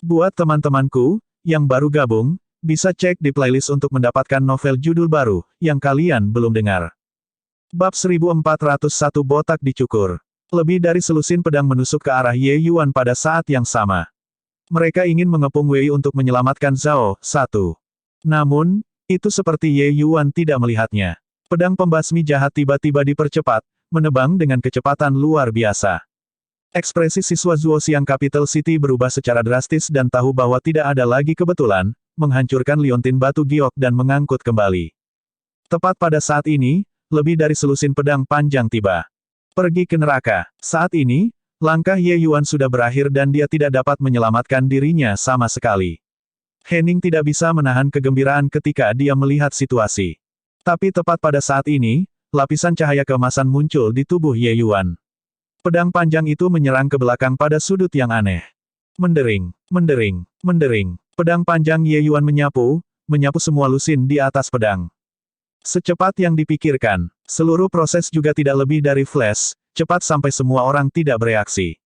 Buat teman-temanku, yang baru gabung, bisa cek di playlist untuk mendapatkan novel judul baru, yang kalian belum dengar. Bab 1401 Botak Dicukur. Lebih dari selusin pedang menusuk ke arah Ye Yuan pada saat yang sama. Mereka ingin mengepung Wei untuk menyelamatkan Zhao. Namun, itu seperti Ye Yuan tidak melihatnya. Pedang pembasmi jahat tiba-tiba dipercepat, menebang dengan kecepatan luar biasa. Ekspresi siswa Zuoxiang Capital City berubah secara drastis dan tahu bahwa tidak ada lagi kebetulan, menghancurkan liontin batu giok dan mengangkut kembali. Tepat pada saat ini, lebih dari selusin pedang panjang tiba. Pergi ke neraka. Saat ini, langkah Ye Yuan sudah berakhir dan dia tidak dapat menyelamatkan dirinya sama sekali. Henning tidak bisa menahan kegembiraan ketika dia melihat situasi. Tapi tepat pada saat ini, lapisan cahaya keemasan muncul di tubuh Ye Yuan. Pedang panjang itu menyerang ke belakang pada sudut yang aneh. Mendering, mendering, mendering. Pedang panjang Ye Yuan menyapu semua lusin di atas pedang. Secepat yang dipikirkan, seluruh proses juga tidak lebih dari flash, cepat sampai semua orang tidak bereaksi.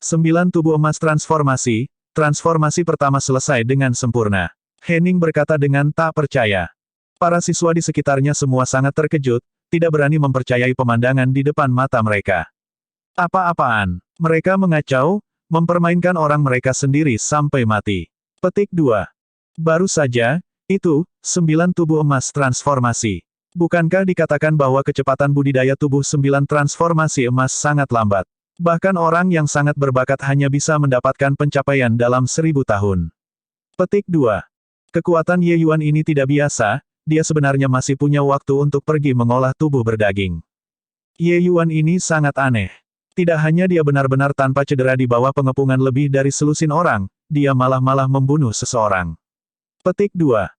9 tubuh emas transformasi pertama selesai dengan sempurna. Henning berkata dengan tak percaya. Para siswa di sekitarnya semua sangat terkejut, tidak berani mempercayai pemandangan di depan mata mereka. Apa-apaan? Mereka mengacau, mempermainkan orang mereka sendiri sampai mati. Petik 2. Baru saja, itu, 9 tubuh emas transformasi. Bukankah dikatakan bahwa kecepatan budidaya tubuh 9 transformasi emas sangat lambat? Bahkan orang yang sangat berbakat hanya bisa mendapatkan pencapaian dalam 1000 tahun. Petik 2. Kekuatan Ye Yuan ini tidak biasa, dia sebenarnya masih punya waktu untuk pergi mengolah tubuh berdaging. Ye Yuan ini sangat aneh. Tidak hanya dia benar-benar tanpa cedera di bawah pengepungan lebih dari selusin orang, dia malah membunuh seseorang. Petik 2.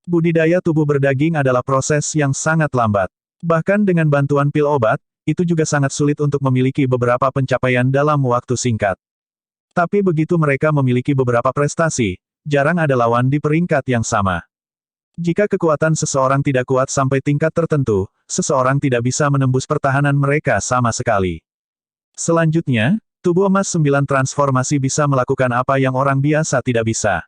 Budidaya tubuh berdaging adalah proses yang sangat lambat. Bahkan dengan bantuan pil obat, itu juga sangat sulit untuk memiliki beberapa pencapaian dalam waktu singkat. Tapi begitu mereka memiliki beberapa prestasi, jarang ada lawan di peringkat yang sama. Jika kekuatan seseorang tidak kuat sampai tingkat tertentu, seseorang tidak bisa menembus pertahanan mereka sama sekali. Selanjutnya, tubuh emas 9 transformasi bisa melakukan apa yang orang biasa tidak bisa.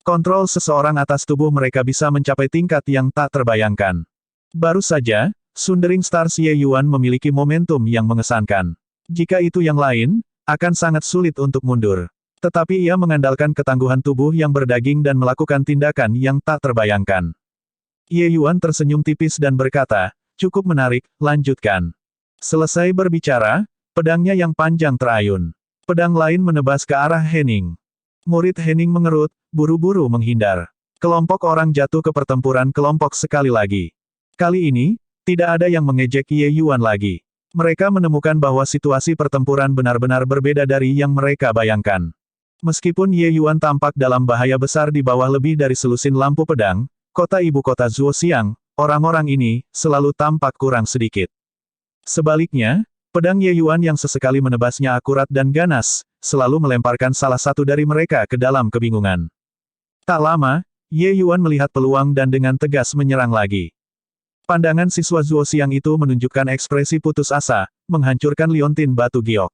Kontrol seseorang atas tubuh mereka bisa mencapai tingkat yang tak terbayangkan. Baru saja, Sundering Stars Ye Yuan memiliki momentum yang mengesankan. Jika itu yang lain, akan sangat sulit untuk mundur. Tetapi ia mengandalkan ketangguhan tubuh yang berdaging dan melakukan tindakan yang tak terbayangkan. Ye Yuan tersenyum tipis dan berkata, cukup menarik, lanjutkan. Selesai berbicara, pedangnya yang panjang terayun. Pedang lain menebas ke arah Henning. Murid Henning mengerut, buru-buru menghindar. Kelompok orang jatuh ke pertempuran kelompok sekali lagi. Kali ini, tidak ada yang mengejek Ye Yuan lagi. Mereka menemukan bahwa situasi pertempuran benar-benar berbeda dari yang mereka bayangkan. Meskipun Ye Yuan tampak dalam bahaya besar di bawah lebih dari selusin lampu pedang, kota ibu kota Zuoxiang, orang-orang ini, selalu tampak kurang sedikit. Sebaliknya, pedang Ye Yuan yang sesekali menebasnya akurat dan ganas, selalu melemparkan salah satu dari mereka ke dalam kebingungan. Tak lama, Ye Yuan melihat peluang dan dengan tegas menyerang lagi. Pandangan siswa Zuoxiang itu menunjukkan ekspresi putus asa, menghancurkan liontin batu giok.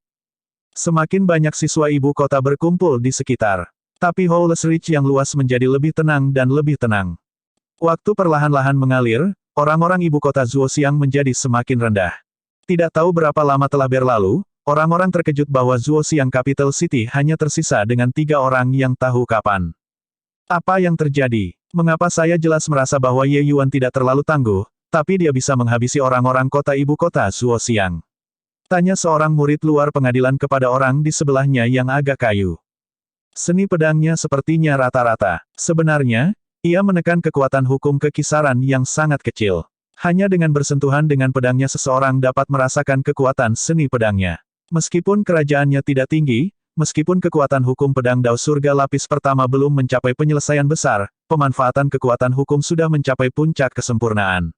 Semakin banyak siswa ibu kota berkumpul di sekitar. Tapi Howless Ridge yang luas menjadi lebih tenang dan lebih tenang. Waktu perlahan-lahan mengalir, orang-orang ibu kota Zuoxiang menjadi semakin rendah. Tidak tahu berapa lama telah berlalu, orang-orang terkejut bahwa Zuoxiang Capital City hanya tersisa dengan 3 orang yang tahu kapan. Apa yang terjadi? Mengapa saya jelas merasa bahwa Ye Yuan tidak terlalu tangguh, tapi dia bisa menghabisi orang-orang kota ibu kota Zuoxiang? Tanya seorang murid luar pengadilan kepada orang di sebelahnya yang agak kayu. Seni pedangnya sepertinya rata-rata. Sebenarnya, ia menekan kekuatan hukum ke kisaran yang sangat kecil. Hanya dengan bersentuhan dengan pedangnya seseorang dapat merasakan kekuatan seni pedangnya. Meskipun kerajaannya tidak tinggi, meskipun kekuatan hukum pedang Dao Surga lapis pertama belum mencapai penyelesaian besar, pemanfaatan kekuatan hukum sudah mencapai puncak kesempurnaan.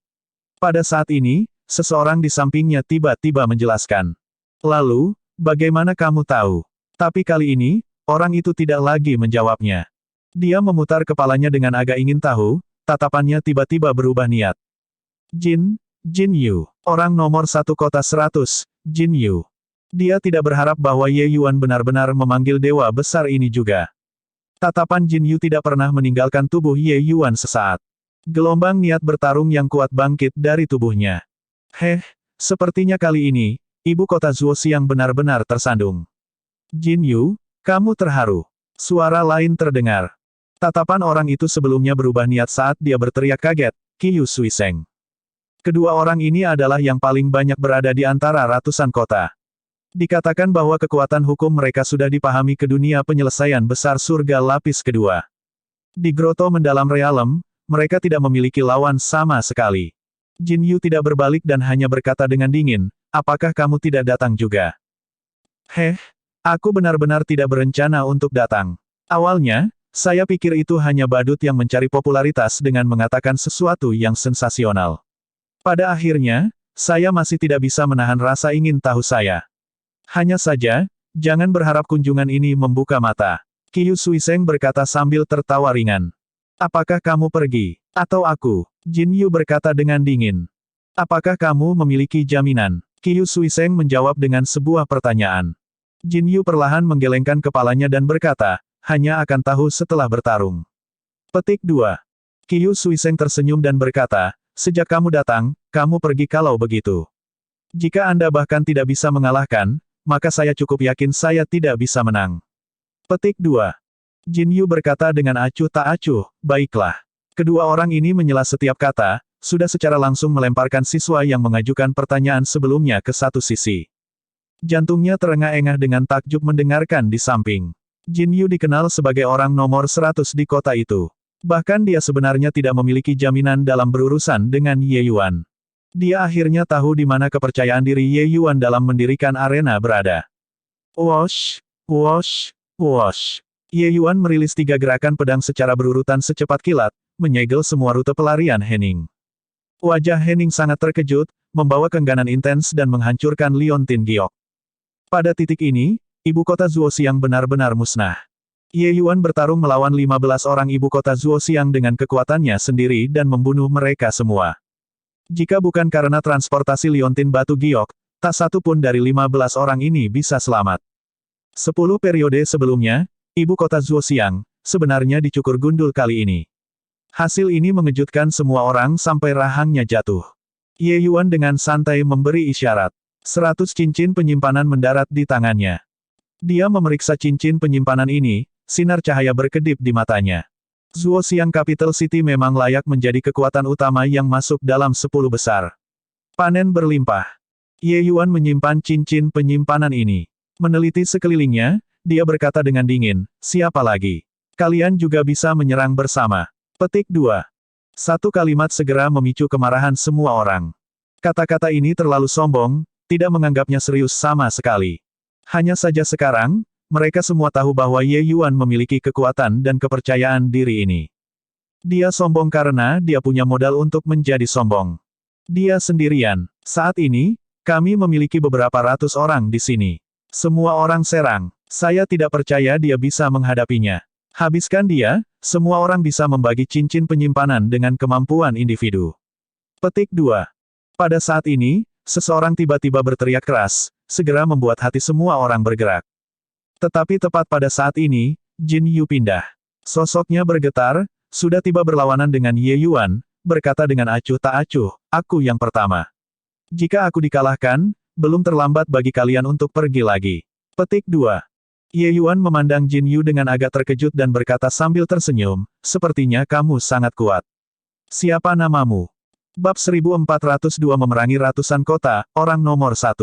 Pada saat ini, seseorang di sampingnya tiba-tiba menjelaskan. Lalu, bagaimana kamu tahu? Tapi kali ini, orang itu tidak lagi menjawabnya. Dia memutar kepalanya dengan agak ingin tahu, tatapannya tiba-tiba berubah niat. Jin Yu. Orang nomor 1 kota 100, Jin Yu. Dia tidak berharap bahwa Ye Yuan benar-benar memanggil dewa besar ini juga. Tatapan Jin Yu tidak pernah meninggalkan tubuh Ye Yuan sesaat. Gelombang niat bertarung yang kuat bangkit dari tubuhnya. Sepertinya kali ini, ibu kota Zuoxiang benar-benar tersandung. Jin Yu, kamu terharu. Suara lain terdengar. Tatapan orang itu sebelumnya berubah niat saat dia berteriak kaget, Qiu Suiseng. Kedua orang ini adalah yang paling banyak berada di antara ratusan kota. Dikatakan bahwa kekuatan hukum mereka sudah dipahami ke dunia penyelesaian besar surga lapis kedua. Di Groto Mendalam Realem, mereka tidak memiliki lawan sama sekali. Jin Yu tidak berbalik dan hanya berkata dengan dingin, apakah kamu tidak datang juga? Aku benar-benar tidak berencana untuk datang. Awalnya, saya pikir itu hanya badut yang mencari popularitas dengan mengatakan sesuatu yang sensasional. Pada akhirnya, saya masih tidak bisa menahan rasa ingin tahu saya. Hanya saja, jangan berharap kunjungan ini membuka mata. Qiu Suiseng berkata sambil tertawa ringan. Apakah kamu pergi? Atau aku? Jin Yu berkata dengan dingin. Apakah kamu memiliki jaminan? Qiu Suiseng menjawab dengan sebuah pertanyaan. Jin Yu perlahan menggelengkan kepalanya dan berkata, hanya akan tahu setelah bertarung. Petik 2. Qiu Suiseng tersenyum dan berkata, sejak kamu datang, kamu pergi kalau begitu. Jika Anda bahkan tidak bisa mengalahkan, maka saya cukup yakin saya tidak bisa menang. Petik 2. Jin Yu berkata dengan acuh tak acuh, baiklah. Kedua orang ini menyela setiap kata, sudah secara langsung melemparkan siswa yang mengajukan pertanyaan sebelumnya ke satu sisi. Jantungnya terengah-engah dengan takjub mendengarkan di samping. Jin Yu dikenal sebagai orang nomor 100 di kota itu. Bahkan dia sebenarnya tidak memiliki jaminan dalam berurusan dengan Ye Yuan. Dia akhirnya tahu di mana kepercayaan diri Ye Yuan dalam mendirikan arena berada. Wosh, wosh, wosh. Ye Yuan merilis 3 gerakan pedang secara berurutan secepat kilat, menyegel semua rute pelarian Henning. Wajah Henning sangat terkejut, membawa keengganan intens dan menghancurkan Liontin Giok. Pada titik ini, ibu kota Zuoxiang benar-benar musnah. Ye Yuan bertarung melawan 15 orang ibu kota Zuoxiang dengan kekuatannya sendiri dan membunuh mereka semua. Jika bukan karena transportasi liontin batu giok, tak satu pun dari 15 orang ini bisa selamat. 10 periode sebelumnya, ibu kota Zuoxiang, sebenarnya dicukur gundul kali ini. Hasil ini mengejutkan semua orang sampai rahangnya jatuh. Ye Yuan dengan santai memberi isyarat. 100 cincin penyimpanan mendarat di tangannya. Dia memeriksa cincin penyimpanan ini, sinar cahaya berkedip di matanya. Zuoxiang Capital City memang layak menjadi kekuatan utama yang masuk dalam 10 besar. Panen berlimpah. Ye Yuan menyimpan cincin penyimpanan ini. Meneliti sekelilingnya, dia berkata dengan dingin, siapa lagi? Kalian juga bisa menyerang bersama. Petik 2. Satu kalimat segera memicu kemarahan semua orang. Kata-kata ini terlalu sombong, tidak menganggapnya serius sama sekali. Hanya saja sekarang, mereka semua tahu bahwa Ye Yuan memiliki kekuatan dan kepercayaan diri ini. Dia sombong karena dia punya modal untuk menjadi sombong. Dia sendirian. Saat ini, kami memiliki beberapa ratus orang di sini. Semua orang serang. Saya tidak percaya dia bisa menghadapinya. Habiskan dia, semua orang bisa membagi cincin penyimpanan dengan kemampuan individu. Petik 2. Pada saat ini, seseorang tiba-tiba berteriak keras, segera membuat hati semua orang bergerak. Tetapi tepat pada saat ini, Jin Yu pindah. Sosoknya bergetar, sudah tiba berlawanan dengan Ye Yuan, berkata dengan acuh tak acuh, aku yang pertama. Jika aku dikalahkan, belum terlambat bagi kalian untuk pergi lagi. Petik 2. Ye Yuan memandang Jin Yu dengan agak terkejut dan berkata sambil tersenyum, sepertinya kamu sangat kuat. Siapa namamu? Bab 1402 memerangi ratusan kota, orang nomor 1.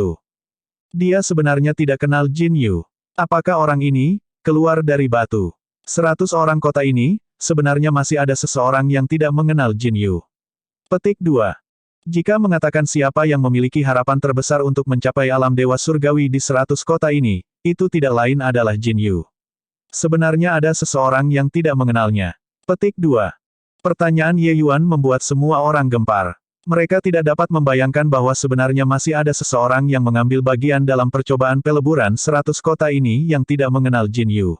Dia sebenarnya tidak kenal Jin Yu. Apakah orang ini, keluar dari batu? 100 orang kota ini, sebenarnya masih ada seseorang yang tidak mengenal Jin Yu. Petik 2. Jika mengatakan siapa yang memiliki harapan terbesar untuk mencapai alam dewa surgawi di 100 kota ini, itu tidak lain adalah Jin Yu. Sebenarnya ada seseorang yang tidak mengenalnya. Petik 2. Pertanyaan Ye Yuan membuat semua orang gempar. Mereka tidak dapat membayangkan bahwa sebenarnya masih ada seseorang yang mengambil bagian dalam percobaan peleburan 100 kota ini yang tidak mengenal Jin Yu.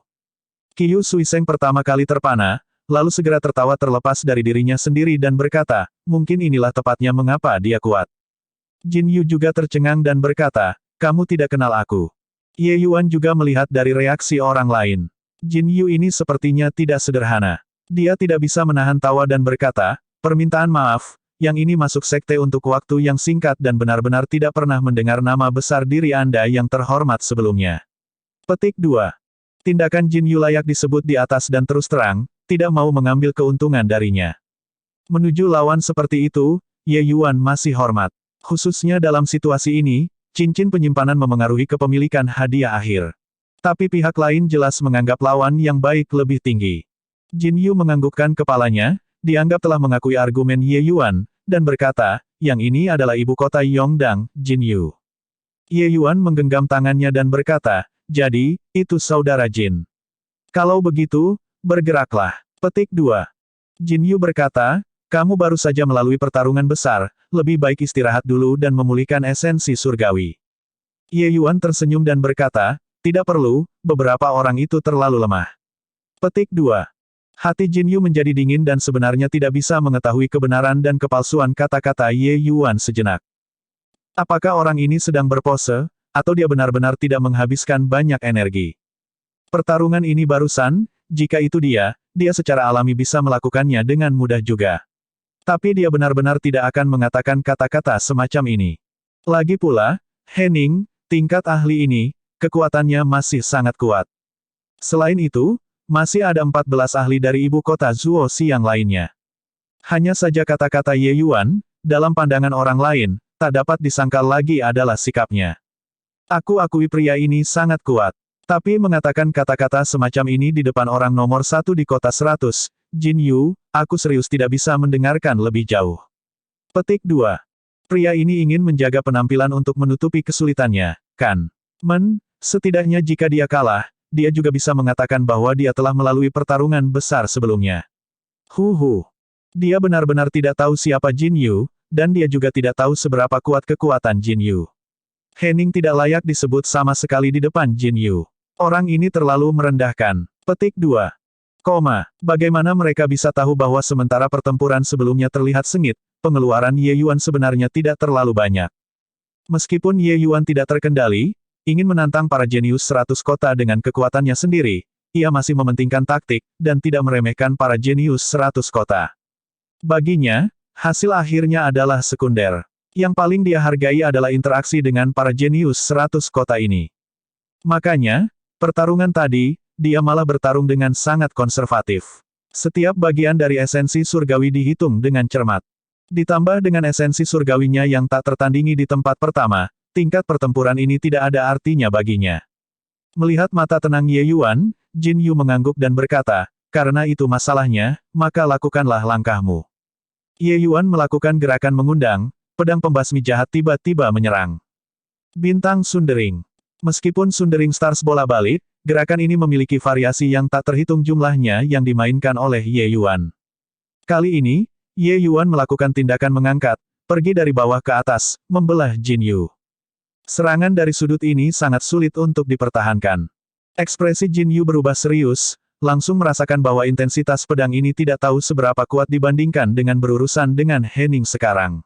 Qiu Suiseng pertama kali terpana, lalu segera tertawa terlepas dari dirinya sendiri dan berkata, mungkin inilah tepatnya mengapa dia kuat. Jin Yu juga tercengang dan berkata, kamu tidak kenal aku. Ye Yuan juga melihat dari reaksi orang lain. Jin Yu ini sepertinya tidak sederhana. Dia tidak bisa menahan tawa dan berkata, permintaan maaf, yang ini masuk sekte untuk waktu yang singkat dan benar-benar tidak pernah mendengar nama besar diri Anda yang terhormat sebelumnya. Petik 2. Tindakan Jin Yu layak disebut di atas dan terus terang, tidak mau mengambil keuntungan darinya. Menuju lawan seperti itu, Ye Yuan masih hormat. Khususnya dalam situasi ini, cincin penyimpanan memengaruhi kepemilikan hadiah akhir. Tapi pihak lain jelas menganggap lawan yang baik lebih tinggi. Jin Yu menganggukkan kepalanya, dianggap telah mengakui argumen Ye Yuan, dan berkata, yang ini adalah ibu kota Yongdang, Jin Yu. Ye Yuan menggenggam tangannya dan berkata, jadi, itu saudara Jin. Kalau begitu, bergeraklah. Petik 2. Jin Yu berkata, kamu baru saja melalui pertarungan besar, lebih baik istirahat dulu dan memulihkan esensi surgawi. Ye Yuan tersenyum dan berkata, tidak perlu, beberapa orang itu terlalu lemah. Petik 2. Hati Jin Yu menjadi dingin dan sebenarnya tidak bisa mengetahui kebenaran dan kepalsuan kata-kata Ye Yuan sejenak. Apakah orang ini sedang berpose, atau dia benar-benar tidak menghabiskan banyak energi? Pertarungan ini barusan, jika itu dia secara alami bisa melakukannya dengan mudah juga. Tapi dia benar-benar tidak akan mengatakan kata-kata semacam ini. Lagi pula, Henning, tingkat ahli ini, kekuatannya masih sangat kuat. Selain itu, masih ada 14 ahli dari ibu kota Zuoxi yang lainnya. Hanya saja kata-kata Ye Yuan, dalam pandangan orang lain, tak dapat disangkal lagi adalah sikapnya. Aku akui pria ini sangat kuat. Tapi mengatakan kata-kata semacam ini di depan orang nomor 1 di kota 100, Jin Yu, aku serius tidak bisa mendengarkan lebih jauh. Petik 2. Pria ini ingin menjaga penampilan untuk menutupi kesulitannya, kan? Setidaknya jika dia kalah, dia juga bisa mengatakan bahwa dia telah melalui pertarungan besar sebelumnya. Dia benar-benar tidak tahu siapa Jin Yu, dan dia juga tidak tahu seberapa kuat kekuatan Jin Yu. Henning tidak layak disebut sama sekali di depan Jin Yu. Orang ini terlalu merendahkan. Petik 2. Bagaimana mereka bisa tahu bahwa sementara pertempuran sebelumnya terlihat sengit, pengeluaran Ye Yuan sebenarnya tidak terlalu banyak. Meskipun Ye Yuan tidak terkendali, ingin menantang para jenius 100 kota dengan kekuatannya sendiri, ia masih mementingkan taktik, dan tidak meremehkan para jenius 100 kota. Baginya, hasil akhirnya adalah sekunder. Yang paling dia hargai adalah interaksi dengan para jenius 100 kota ini. Makanya, pertarungan tadi, dia malah bertarung dengan sangat konservatif. Setiap bagian dari esensi surgawi dihitung dengan cermat. Ditambah dengan esensi surgawinya yang tak tertandingi di tempat pertama, tingkat pertempuran ini tidak ada artinya baginya. Melihat mata tenang Ye Yuan, Jin Yu mengangguk dan berkata, karena itu masalahnya, maka lakukanlah langkahmu. Ye Yuan melakukan gerakan mengundang, pedang pembasmi jahat tiba-tiba menyerang. Bintang Sundering. Meskipun Sundering Stars bola-balik, gerakan ini memiliki variasi yang tak terhitung jumlahnya yang dimainkan oleh Ye Yuan. Kali ini, Ye Yuan melakukan tindakan mengangkat, pergi dari bawah ke atas, membelah Jin Yu. Serangan dari sudut ini sangat sulit untuk dipertahankan. Ekspresi Jin Yu berubah serius, langsung merasakan bahwa intensitas pedang ini tidak tahu seberapa kuat dibandingkan dengan berurusan dengan Henning sekarang.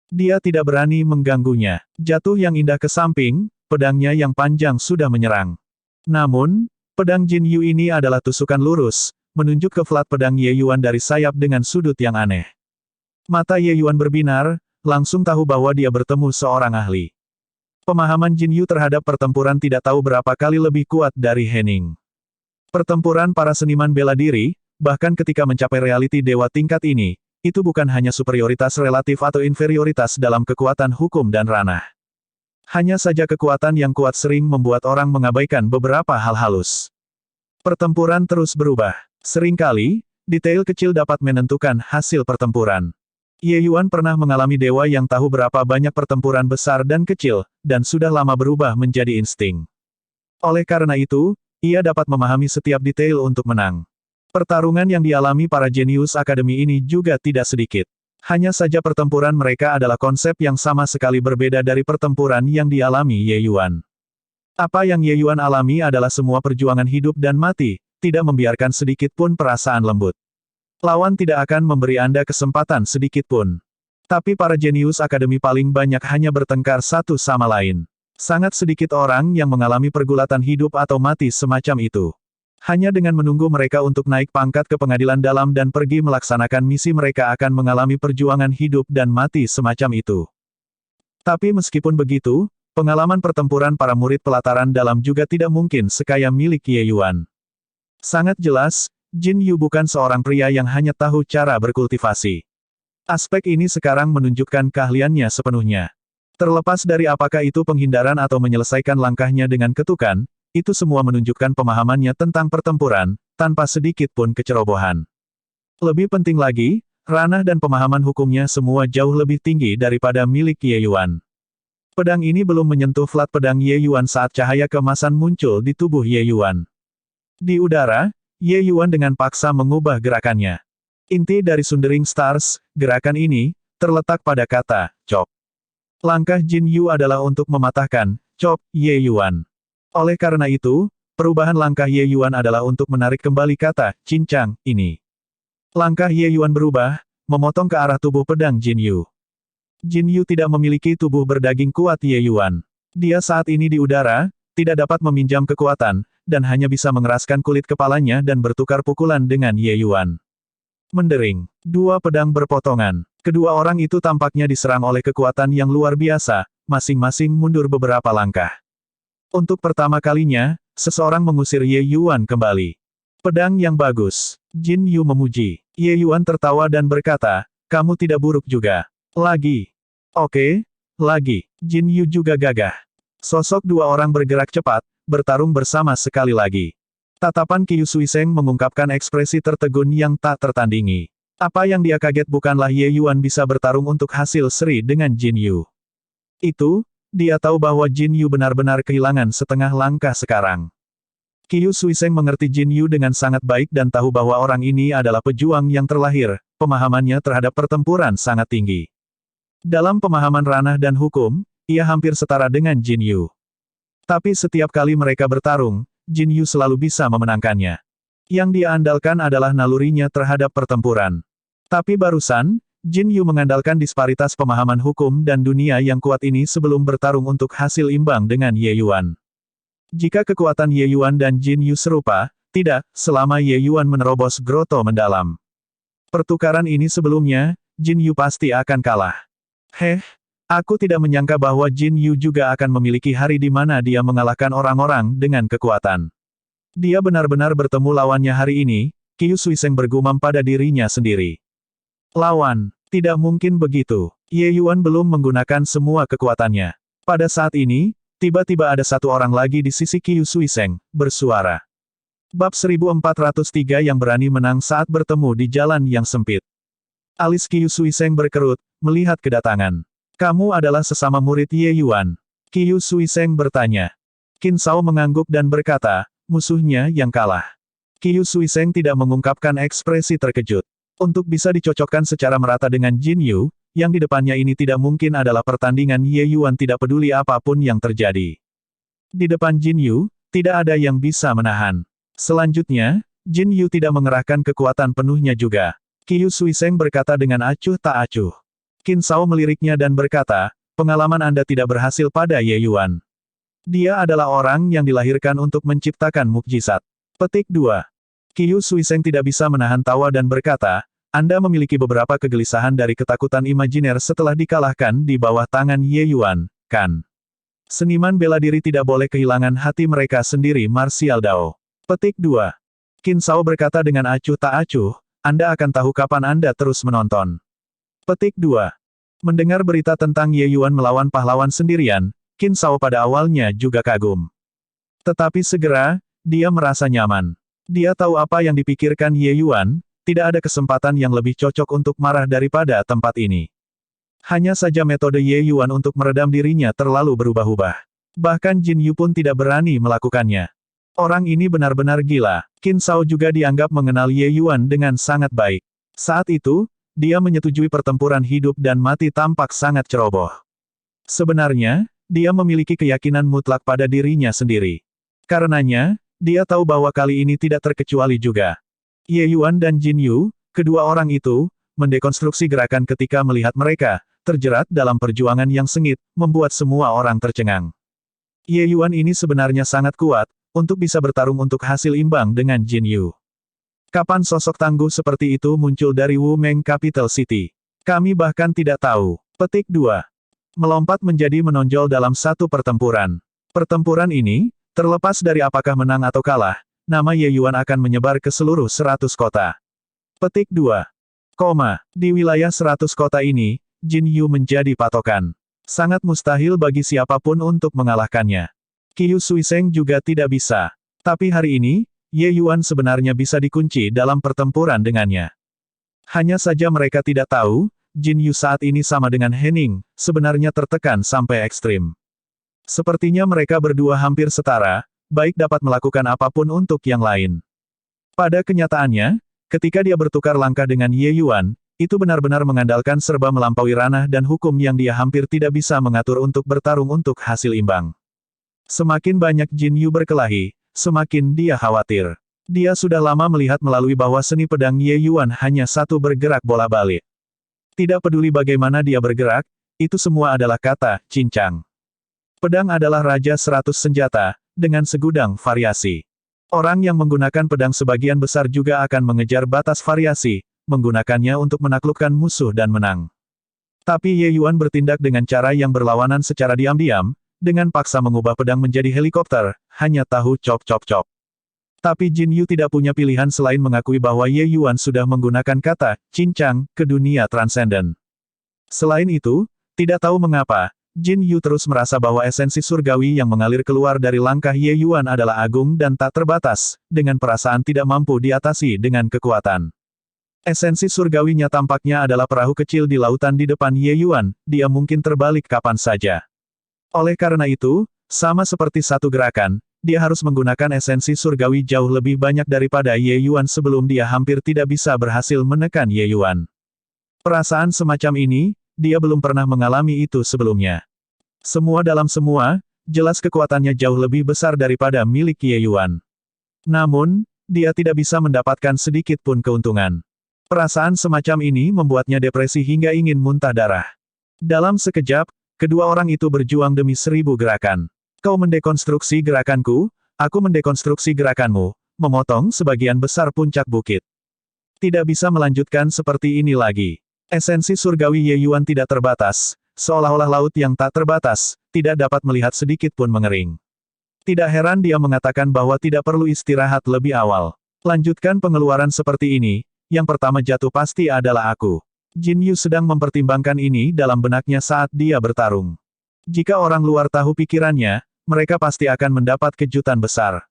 Dia tidak berani mengganggunya. Jatuh yang indah ke samping, pedangnya yang panjang sudah menyerang. Namun, pedang Jin Yu ini adalah tusukan lurus, menunjuk ke flat pedang Ye Yuan dari sayap dengan sudut yang aneh. Mata Ye Yuan berbinar, langsung tahu bahwa dia bertemu seorang ahli. Pemahaman Jin Yu terhadap pertempuran tidak tahu berapa kali lebih kuat dari Henning. Pertempuran para seniman bela diri, bahkan ketika mencapai realiti dewa tingkat ini, itu bukan hanya superioritas relatif atau inferioritas dalam kekuatan hukum dan ranah. Hanya saja kekuatan yang kuat sering membuat orang mengabaikan beberapa hal halus. Pertempuran terus berubah. Seringkali, detail kecil dapat menentukan hasil pertempuran. Ye Yuan pernah mengalami dewa yang tahu berapa banyak pertempuran besar dan kecil, dan sudah lama berubah menjadi insting. Oleh karena itu, ia dapat memahami setiap detail untuk menang. Pertarungan yang dialami para jenius akademi ini juga tidak sedikit. Hanya saja pertempuran mereka adalah konsep yang sama sekali berbeda dari pertempuran yang dialami Ye Yuan. Apa yang Ye Yuan alami adalah semua perjuangan hidup dan mati, tidak membiarkan sedikit pun perasaan lembut. Lawan tidak akan memberi Anda kesempatan sedikit pun. Tapi para jenius akademi paling banyak hanya bertengkar satu sama lain. Sangat sedikit orang yang mengalami pergulatan hidup atau mati semacam itu. Hanya dengan menunggu mereka untuk naik pangkat ke pengadilan dalam dan pergi melaksanakan misi mereka akan mengalami perjuangan hidup dan mati semacam itu. Tapi meskipun begitu, pengalaman pertempuran para murid pelataran dalam juga tidak mungkin sekaya milik Ye Yuan. Sangat jelas, Jin Yu bukan seorang pria yang hanya tahu cara berkultivasi. Aspek ini sekarang menunjukkan keahliannya sepenuhnya. Terlepas dari apakah itu penghindaran atau menyelesaikan langkahnya dengan ketukan, itu semua menunjukkan pemahamannya tentang pertempuran, tanpa sedikit pun kecerobohan. Lebih penting lagi, ranah dan pemahaman hukumnya semua jauh lebih tinggi daripada milik Ye Yuan. Pedang ini belum menyentuh flat pedang Ye Yuan saat cahaya keemasan muncul di tubuh Ye Yuan. Di udara, Ye Yuan dengan paksa mengubah gerakannya. Inti dari Sundering Stars, gerakan ini, terletak pada kata, chop. Langkah Jin Yu adalah untuk mematahkan, chop, Ye Yuan. Oleh karena itu, perubahan langkah Ye Yuan adalah untuk menarik kembali kata, cincang, ini. Langkah Ye Yuan berubah, memotong ke arah tubuh pedang Jin Yu. Jin Yu tidak memiliki tubuh berdaging kuat Ye Yuan. Dia saat ini di udara, tidak dapat meminjam kekuatan, dan hanya bisa mengeraskan kulit kepalanya dan bertukar pukulan dengan Ye Yuan. Mendering. Dua pedang berpotongan. Kedua orang itu tampaknya diserang oleh kekuatan yang luar biasa, masing-masing mundur beberapa langkah. Untuk pertama kalinya, seseorang mengusir Ye Yuan kembali. Pedang yang bagus. Jin Yu memuji. Ye Yuan tertawa dan berkata, kamu tidak buruk juga. Lagi. Oke, lagi. Jin Yu juga gagah. Sosok dua orang bergerak cepat, bertarung bersama sekali lagi. Tatapan Qiu Suiseng mengungkapkan ekspresi tertegun yang tak tertandingi. Apa yang dia kaget bukanlah Ye Yuan bisa bertarung untuk hasil seri dengan Jin Yu. Itu, dia tahu bahwa Jin Yu benar-benar kehilangan setengah langkah sekarang. Qiu Suiseng mengerti Jin Yu dengan sangat baik dan tahu bahwa orang ini adalah pejuang yang terlahir, pemahamannya terhadap pertempuran sangat tinggi. Dalam pemahaman ranah dan hukum, ia hampir setara dengan Jin Yu. Tapi setiap kali mereka bertarung, Jin Yu selalu bisa memenangkannya. Yang dia andalkan adalah nalurinya terhadap pertempuran. Tapi barusan, Jin Yu mengandalkan disparitas pemahaman hukum dan dunia yang kuat ini sebelum bertarung untuk hasil imbang dengan Ye Yuan. Jika kekuatan Ye Yuan dan Jin Yu serupa, tidak, selama Ye Yuan menerobos groto mendalam. Pertukaran ini sebelumnya, Jin Yu pasti akan kalah. Aku tidak menyangka bahwa Jin Yu juga akan memiliki hari di mana dia mengalahkan orang-orang dengan kekuatan. Dia benar-benar bertemu lawannya hari ini, Qiu Suiseng bergumam pada dirinya sendiri. Lawan, tidak mungkin begitu. Ye Yuan belum menggunakan semua kekuatannya. Pada saat ini, tiba-tiba ada satu orang lagi di sisi Qiu Suiseng, bersuara. Bab 1403 yang berani menang saat bertemu di jalan yang sempit. Alis Qiu Suiseng berkerut, melihat kedatangan. Kamu adalah sesama murid Ye Yuan. Qiu Suiseng bertanya. Qin Shao mengangguk dan berkata, musuhnya yang kalah. Qiu Suiseng tidak mengungkapkan ekspresi terkejut. Untuk bisa dicocokkan secara merata dengan Jin Yu, yang di depannya ini tidak mungkin adalah pertandingan Ye Yuan tidak peduli apapun yang terjadi. Di depan Jin Yu, tidak ada yang bisa menahan. Selanjutnya, Jin Yu tidak mengerahkan kekuatan penuhnya juga. Qiu Suiseng berkata dengan acuh tak acuh. Qin Shao meliriknya dan berkata, pengalaman Anda tidak berhasil pada Ye Yuan. Dia adalah orang yang dilahirkan untuk menciptakan mukjizat. Petik 2. Qiu Suiseng tidak bisa menahan tawa dan berkata, Anda memiliki beberapa kegelisahan dari ketakutan imajiner setelah dikalahkan di bawah tangan Ye Yuan, kan? Seniman bela diri tidak boleh kehilangan hati mereka sendiri Martial Dao. Petik 2. Qin Shao berkata dengan acuh tak acuh, Anda akan tahu kapan Anda terus menonton. Petik 2. Mendengar berita tentang Ye Yuan melawan pahlawan sendirian, Qin Shao pada awalnya juga kagum. Tetapi segera, dia merasa nyaman. Dia tahu apa yang dipikirkan Ye Yuan, tidak ada kesempatan yang lebih cocok untuk marah daripada tempat ini. Hanya saja metode Ye Yuan untuk meredam dirinya terlalu berubah-ubah. Bahkan Jin Yu pun tidak berani melakukannya. Orang ini benar-benar gila. Qin Shao juga dianggap mengenal Ye Yuan dengan sangat baik. Saat itu, dia menyetujui pertempuran hidup dan mati tampak sangat ceroboh. Sebenarnya, dia memiliki keyakinan mutlak pada dirinya sendiri. Karenanya, dia tahu bahwa kali ini tidak terkecuali juga. Ye Yuan dan Jin Yu, kedua orang itu, mendekonstruksi gerakan ketika melihat mereka, terjerat dalam perjuangan yang sengit, membuat semua orang tercengang. Ye Yuan ini sebenarnya sangat kuat, untuk bisa bertarung untuk hasil imbang dengan Jin Yu. Kapan sosok tangguh seperti itu muncul dari Wu Meng Capital City? Kami bahkan tidak tahu. Petik 2. Melompat menjadi menonjol dalam satu pertempuran. Pertempuran ini, terlepas dari apakah menang atau kalah, nama Ye Yuan akan menyebar ke seluruh 100 kota. Petik 2. Di wilayah 100 kota ini, Jin Yu menjadi patokan. Sangat mustahil bagi siapapun untuk mengalahkannya. Qiu Suiseng juga tidak bisa. Tapi hari ini, Ye Yuan sebenarnya bisa dikunci dalam pertempuran dengannya. Hanya saja mereka tidak tahu, Jin Yu saat ini sama dengan Henning, sebenarnya tertekan sampai ekstrim. Sepertinya mereka berdua hampir setara, baik dapat melakukan apapun untuk yang lain. Pada kenyataannya, ketika dia bertukar langkah dengan Ye Yuan, itu benar-benar mengandalkan serba melampaui ranah dan hukum yang dia hampir tidak bisa mengatur untuk bertarung untuk hasil imbang. Semakin banyak Jin Yu berkelahi, semakin dia khawatir. Dia sudah lama melihat melalui bahwa seni pedang Ye Yuan hanya satu bergerak bola balik. Tidak peduli bagaimana dia bergerak, itu semua adalah kata, cincang. Pedang adalah raja 100 senjata, dengan segudang variasi. Orang yang menggunakan pedang sebagian besar juga akan mengejar batas variasi, menggunakannya untuk menaklukkan musuh dan menang. Tapi Ye Yuan bertindak dengan cara yang berlawanan secara diam-diam, dengan paksa mengubah pedang menjadi helikopter, hanya tahu cop-cop-cop. Tapi Jin Yu tidak punya pilihan selain mengakui bahwa Ye Yuan sudah menggunakan kata, cincang, ke dunia transenden. Selain itu, tidak tahu mengapa, Jin Yu terus merasa bahwa esensi surgawi yang mengalir keluar dari langkah Ye Yuan adalah agung dan tak terbatas, dengan perasaan tidak mampu diatasi dengan kekuatan. Esensi surgawinya tampaknya adalah perahu kecil di lautan di depan Ye Yuan, dia mungkin terbalik kapan saja. Oleh karena itu, sama seperti satu gerakan, dia harus menggunakan esensi surgawi jauh lebih banyak daripada Ye Yuan sebelum dia hampir tidak bisa berhasil menekan Ye Yuan. Perasaan semacam ini, dia belum pernah mengalami itu sebelumnya. Semua dalam semua, jelas kekuatannya jauh lebih besar daripada milik Ye Yuan. Namun, dia tidak bisa mendapatkan sedikit pun keuntungan. Perasaan semacam ini membuatnya depresi hingga ingin muntah darah. Dalam sekejap, kedua orang itu berjuang demi 1000 gerakan. Kau mendekonstruksi gerakanku, aku mendekonstruksi gerakanmu, memotong sebagian besar puncak bukit. Tidak bisa melanjutkan seperti ini lagi. Esensi surgawi Ye Yuan tidak terbatas, seolah-olah laut yang tak terbatas, tidak dapat melihat sedikit pun mengering. Tidak heran dia mengatakan bahwa tidak perlu istirahat lebih awal. Lanjutkan pengeluaran seperti ini, yang pertama jatuh pasti adalah aku. Jin Yu sedang mempertimbangkan ini dalam benaknya saat dia bertarung. Jika orang luar tahu pikirannya, mereka pasti akan mendapat kejutan besar.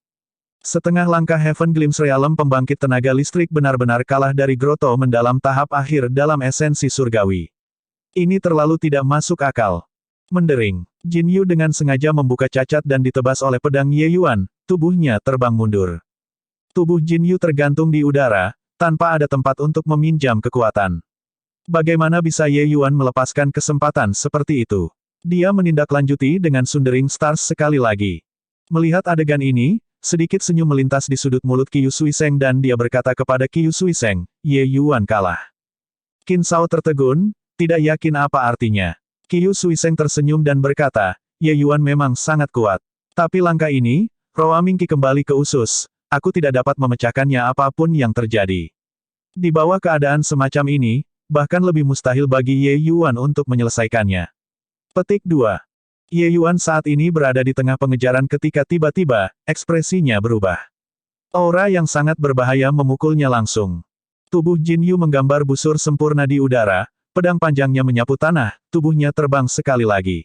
Setengah langkah Heaven Glimpse Realm pembangkit tenaga listrik benar-benar kalah dari Grotto mendalam tahap akhir dalam esensi surgawi. Ini terlalu tidak masuk akal. Mendering, Jin Yu dengan sengaja membuka cacat dan ditebas oleh pedang Ye Yuan, tubuhnya terbang mundur. Tubuh Jin Yu tergantung di udara, tanpa ada tempat untuk meminjam kekuatan. Bagaimana bisa Ye Yuan melepaskan kesempatan seperti itu? Dia menindaklanjuti dengan Sundering Stars sekali lagi. Melihat adegan ini, sedikit senyum melintas di sudut mulut Qiu Suiseng dan dia berkata kepada Qiu Suiseng, Ye Yuan kalah. Qin Shao tertegun, tidak yakin apa artinya. Qiu Suiseng tersenyum dan berkata, Ye Yuan memang sangat kuat. Tapi langkah ini, Roa Mingqi kembali ke usus, aku tidak dapat memecahkannya apapun yang terjadi. Di bawah keadaan semacam ini, bahkan lebih mustahil bagi Ye Yuan untuk menyelesaikannya. Petik 2. Ye Yuan saat ini berada di tengah pengejaran ketika tiba-tiba, ekspresinya berubah. Aura yang sangat berbahaya memukulnya langsung. Tubuh Jin Yu menggambar busur sempurna di udara, pedang panjangnya menyapu tanah, tubuhnya terbang sekali lagi.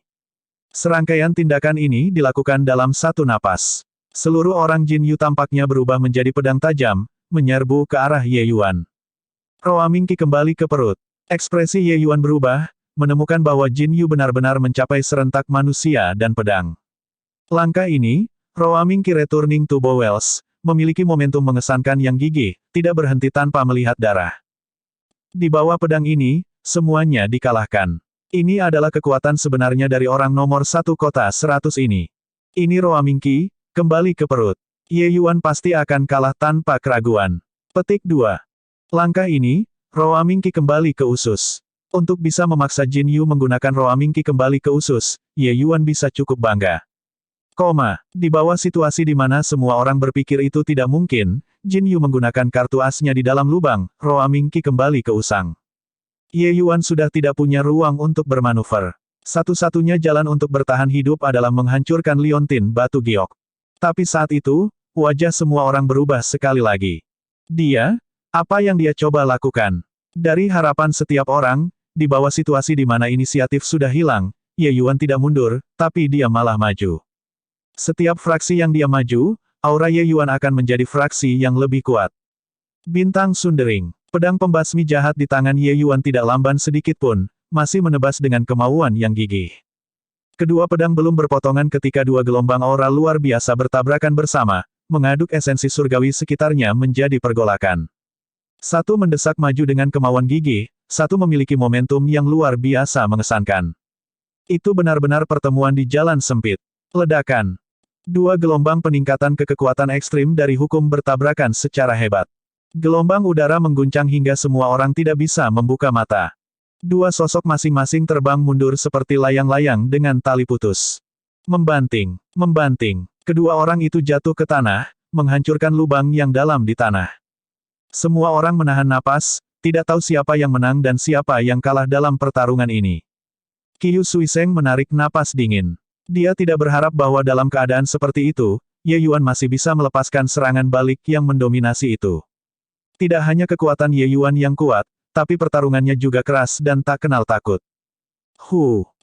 Serangkaian tindakan ini dilakukan dalam satu napas. Seluruh orang Jin Yu tampaknya berubah menjadi pedang tajam, menyerbu ke arah Ye Yuan. Roa Mingqi kembali ke perut. Ekspresi Ye Yuan berubah, menemukan bahwa Jin Yu benar-benar mencapai serentak manusia dan pedang. Langkah ini, Roa Mingqi Returning to Bowels, memiliki momentum mengesankan yang gigih, tidak berhenti tanpa melihat darah. Di bawah pedang ini, semuanya dikalahkan. Ini adalah kekuatan sebenarnya dari orang nomor 1 kota 100 ini. Ini Roa Mingqi, kembali ke perut. Ye Yuan pasti akan kalah tanpa keraguan. Petik 2. Langkah ini, Roa Mingqi kembali ke usus. Untuk bisa memaksa Jin Yu menggunakan Roa Mingqi kembali ke usus, Ye Yuan bisa cukup bangga. Di bawah situasi di mana semua orang berpikir itu tidak mungkin, Jin Yu menggunakan kartu asnya di dalam lubang, Roa Mingqi kembali ke usang. Ye Yuan sudah tidak punya ruang untuk bermanuver. Satu-satunya jalan untuk bertahan hidup adalah menghancurkan liontin batu giok. Tapi saat itu, wajah semua orang berubah sekali lagi. Apa yang dia coba lakukan? Dari harapan setiap orang, di bawah situasi di mana inisiatif sudah hilang, Ye Yuan tidak mundur, tapi dia malah maju. Setiap fraksi yang dia maju, aura Ye Yuan akan menjadi fraksi yang lebih kuat. Bintang Sundering, pedang pembasmi jahat di tangan Ye Yuan tidak lamban sedikit pun, masih menebas dengan kemauan yang gigih. Kedua pedang belum berpotongan ketika dua gelombang aura luar biasa bertabrakan bersama, mengaduk esensi surgawi sekitarnya menjadi pergolakan. Satu mendesak maju dengan kemauan gigih, satu memiliki momentum yang luar biasa mengesankan. Itu benar-benar pertemuan di jalan sempit. Ledakan. Dua gelombang peningkatan kekuatan ekstrim dari hukum bertabrakan secara hebat. Gelombang udara mengguncang hingga semua orang tidak bisa membuka mata. Dua sosok masing-masing terbang mundur seperti layang-layang dengan tali putus. Membanting. Kedua orang itu jatuh ke tanah, menghancurkan lubang yang dalam di tanah. Semua orang menahan napas, tidak tahu siapa yang menang dan siapa yang kalah dalam pertarungan ini. Qiu Suiseng menarik napas dingin. Dia tidak berharap bahwa dalam keadaan seperti itu, Ye Yuan masih bisa melepaskan serangan balik yang mendominasi itu. Tidak hanya kekuatan Ye Yuan yang kuat, tapi pertarungannya juga keras dan tak kenal takut.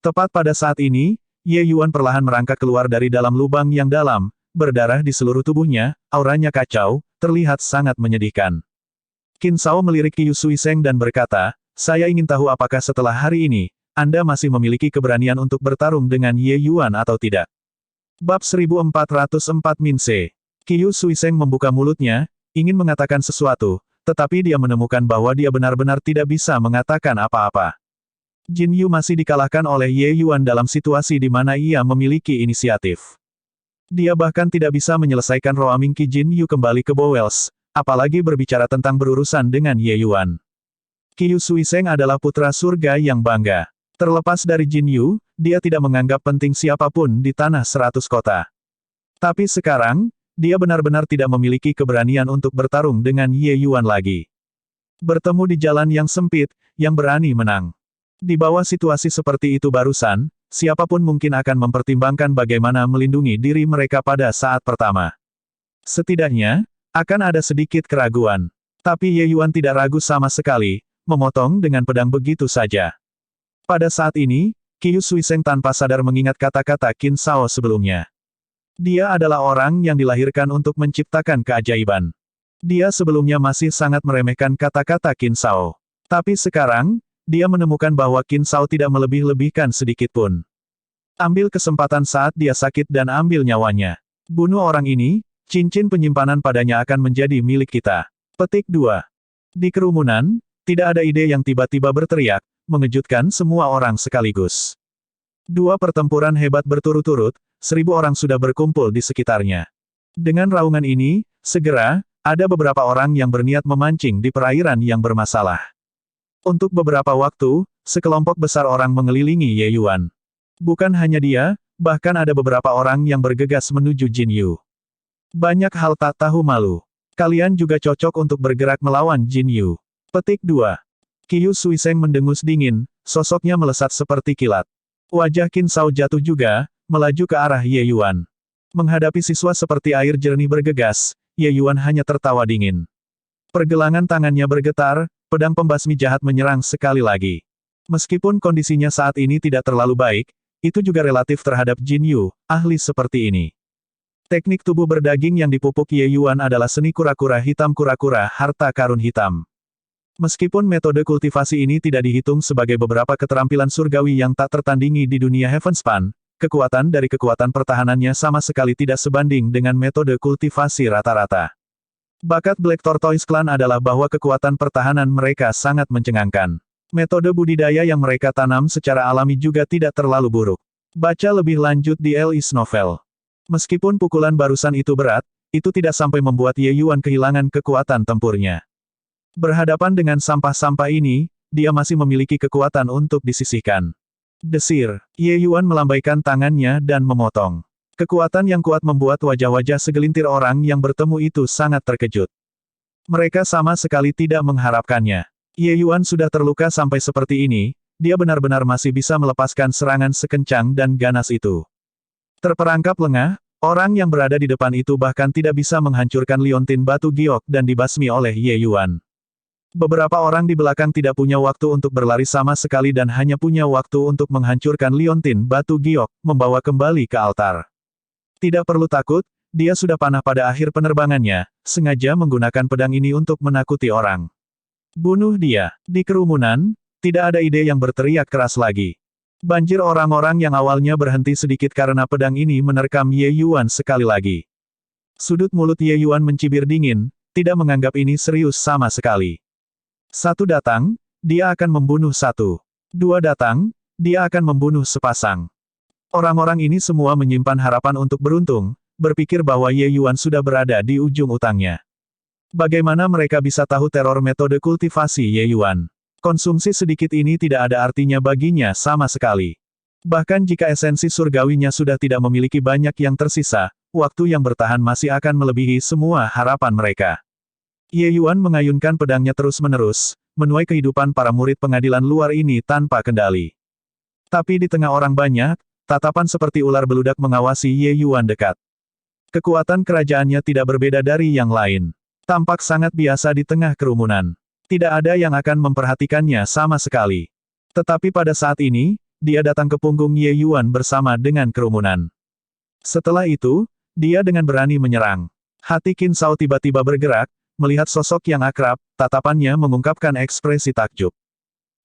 Tepat pada saat ini, Ye Yuan perlahan merangkak keluar dari dalam lubang yang dalam, berdarah di seluruh tubuhnya, auranya kacau, terlihat sangat menyedihkan. Qin Shao melirik Qiu Suiseng dan berkata, "Saya ingin tahu apakah setelah hari ini, Anda masih memiliki keberanian untuk bertarung dengan Ye Yuan atau tidak." Bab 1404 Minse. Qiu Suiseng membuka mulutnya, ingin mengatakan sesuatu, tetapi dia menemukan bahwa dia benar-benar tidak bisa mengatakan apa-apa. Jin Yu masih dikalahkan oleh Ye Yuan dalam situasi di mana ia memiliki inisiatif. Dia bahkan tidak bisa menyelesaikan Roa Mingqi Jin Yu kembali ke Bowels, apalagi berbicara tentang berurusan dengan Ye Yuan. Qiu Suiseng adalah putra surga yang bangga. Terlepas dari Jin Yu, dia tidak menganggap penting siapapun di tanah 100 kota. Tapi sekarang, dia benar-benar tidak memiliki keberanian untuk bertarung dengan Ye Yuan lagi. Bertemu di jalan yang sempit, yang berani menang. Di bawah situasi seperti itu barusan, siapapun mungkin akan mempertimbangkan bagaimana melindungi diri mereka pada saat pertama. Setidaknya, akan ada sedikit keraguan. Tapi Ye Yuan tidak ragu sama sekali, memotong dengan pedang begitu saja. Pada saat ini, Qiu Suiseng tanpa sadar mengingat kata-kata Qin Shao sebelumnya. Dia adalah orang yang dilahirkan untuk menciptakan keajaiban. Dia sebelumnya masih sangat meremehkan kata-kata Qin Shao. Tapi sekarang, dia menemukan bahwa Qin Shao tidak melebih-lebihkan sedikit pun. Ambil kesempatan saat dia sakit dan ambil nyawanya. Bunuh orang ini, cincin penyimpanan padanya akan menjadi milik kita. Petik 2. Di kerumunan, tidak ada ide yang tiba-tiba berteriak, mengejutkan semua orang sekaligus. Dua pertempuran hebat berturut-turut, 1000 orang sudah berkumpul di sekitarnya. Dengan raungan ini, segera, ada beberapa orang yang berniat memancing di perairan yang bermasalah. Untuk beberapa waktu, sekelompok besar orang mengelilingi Ye Yuan. Bukan hanya dia, bahkan ada beberapa orang yang bergegas menuju Jin Yu. Banyak hal tak tahu malu. Kalian juga cocok untuk bergerak melawan Jin Yu. Petik 2. Qiu Suiseng mendengus dingin, sosoknya melesat seperti kilat. Wajah Qin Shao jatuh juga, melaju ke arah Ye Yuan. Menghadapi siswa seperti air jernih bergegas, Ye Yuan hanya tertawa dingin. Pergelangan tangannya bergetar, pedang pembasmi jahat menyerang sekali lagi. Meskipun kondisinya saat ini tidak terlalu baik, itu juga relatif terhadap Jin Yu, ahli seperti ini. Teknik tubuh berdaging yang dipupuk Ye Yuan adalah seni kura-kura hitam kura-kura harta karun hitam. Meskipun metode kultivasi ini tidak dihitung sebagai beberapa keterampilan surgawi yang tak tertandingi di dunia Heavenspan, kekuatan dari kekuatan pertahanannya sama sekali tidak sebanding dengan metode kultivasi rata-rata. Bakat Black Tortoise Clan adalah bahwa kekuatan pertahanan mereka sangat mencengangkan. Metode budidaya yang mereka tanam secara alami juga tidak terlalu buruk. Baca lebih lanjut di Elis Novel. Meskipun pukulan barusan itu berat, itu tidak sampai membuat Ye Yuan kehilangan kekuatan tempurnya. Berhadapan dengan sampah-sampah ini, dia masih memiliki kekuatan untuk disisihkan. Desir, Ye Yuan melambaikan tangannya dan memotong. Kekuatan yang kuat membuat wajah-wajah segelintir orang yang bertemu itu sangat terkejut. Mereka sama sekali tidak mengharapkannya. Ye Yuan sudah terluka sampai seperti ini, dia benar-benar masih bisa melepaskan serangan sekencang dan ganas itu. Terperangkap lengah, orang yang berada di depan itu bahkan tidak bisa menghancurkan liontin batu giok dan dibasmi oleh Ye Yuan. Beberapa orang di belakang tidak punya waktu untuk berlari sama sekali dan hanya punya waktu untuk menghancurkan liontin batu giok, membawa kembali ke altar. Tidak perlu takut, dia sudah panah pada akhir penerbangannya, sengaja menggunakan pedang ini untuk menakuti orang. Bunuh dia. Di kerumunan, tidak ada ide yang berteriak keras lagi. Banjir orang-orang yang awalnya berhenti sedikit karena pedang ini menerkam Ye Yuan sekali lagi. Sudut mulut Ye Yuan mencibir dingin, tidak menganggap ini serius sama sekali. Satu datang, dia akan membunuh satu. Dua datang, dia akan membunuh sepasang. Orang-orang ini semua menyimpan harapan untuk beruntung, berpikir bahwa Ye Yuan sudah berada di ujung utangnya. Bagaimana mereka bisa tahu teror metode kultivasi Ye Yuan? Konsumsi sedikit ini tidak ada artinya baginya sama sekali. Bahkan jika esensi surgawinya sudah tidak memiliki banyak yang tersisa, waktu yang bertahan masih akan melebihi semua harapan mereka. Ye Yuan mengayunkan pedangnya terus-menerus, menuai kehidupan para murid pengadilan luar ini tanpa kendali. Tapi di tengah orang banyak, tatapan seperti ular beludak mengawasi Ye Yuan dekat. Kekuatan kerajaannya tidak berbeda dari yang lain. Tampak sangat biasa di tengah kerumunan. Tidak ada yang akan memperhatikannya sama sekali. Tetapi pada saat ini, dia datang ke punggung Ye Yuan bersama dengan kerumunan. Setelah itu, dia dengan berani menyerang. Hati Qin Shao tiba-tiba bergerak, melihat sosok yang akrab, tatapannya mengungkapkan ekspresi takjub.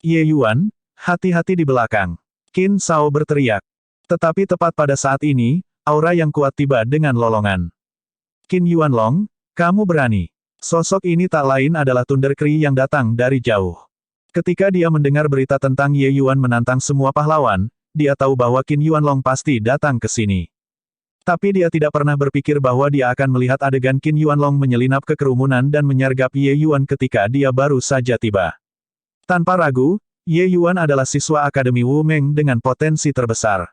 Ye Yuan, hati-hati di belakang. Qin Shao berteriak. Tetapi tepat pada saat ini, aura yang kuat tiba dengan lolongan. Qin Yuanlong, kamu berani. Sosok ini tak lain adalah Thunder Kree yang datang dari jauh. Ketika dia mendengar berita tentang Ye Yuan menantang semua pahlawan, dia tahu bahwa Qin Yuanlong pasti datang ke sini. Tapi dia tidak pernah berpikir bahwa dia akan melihat adegan Qin Yuanlong menyelinap ke kerumunan dan menyergap Ye Yuan ketika dia baru saja tiba. Tanpa ragu, Ye Yuan adalah siswa Akademi Wu Meng dengan potensi terbesar.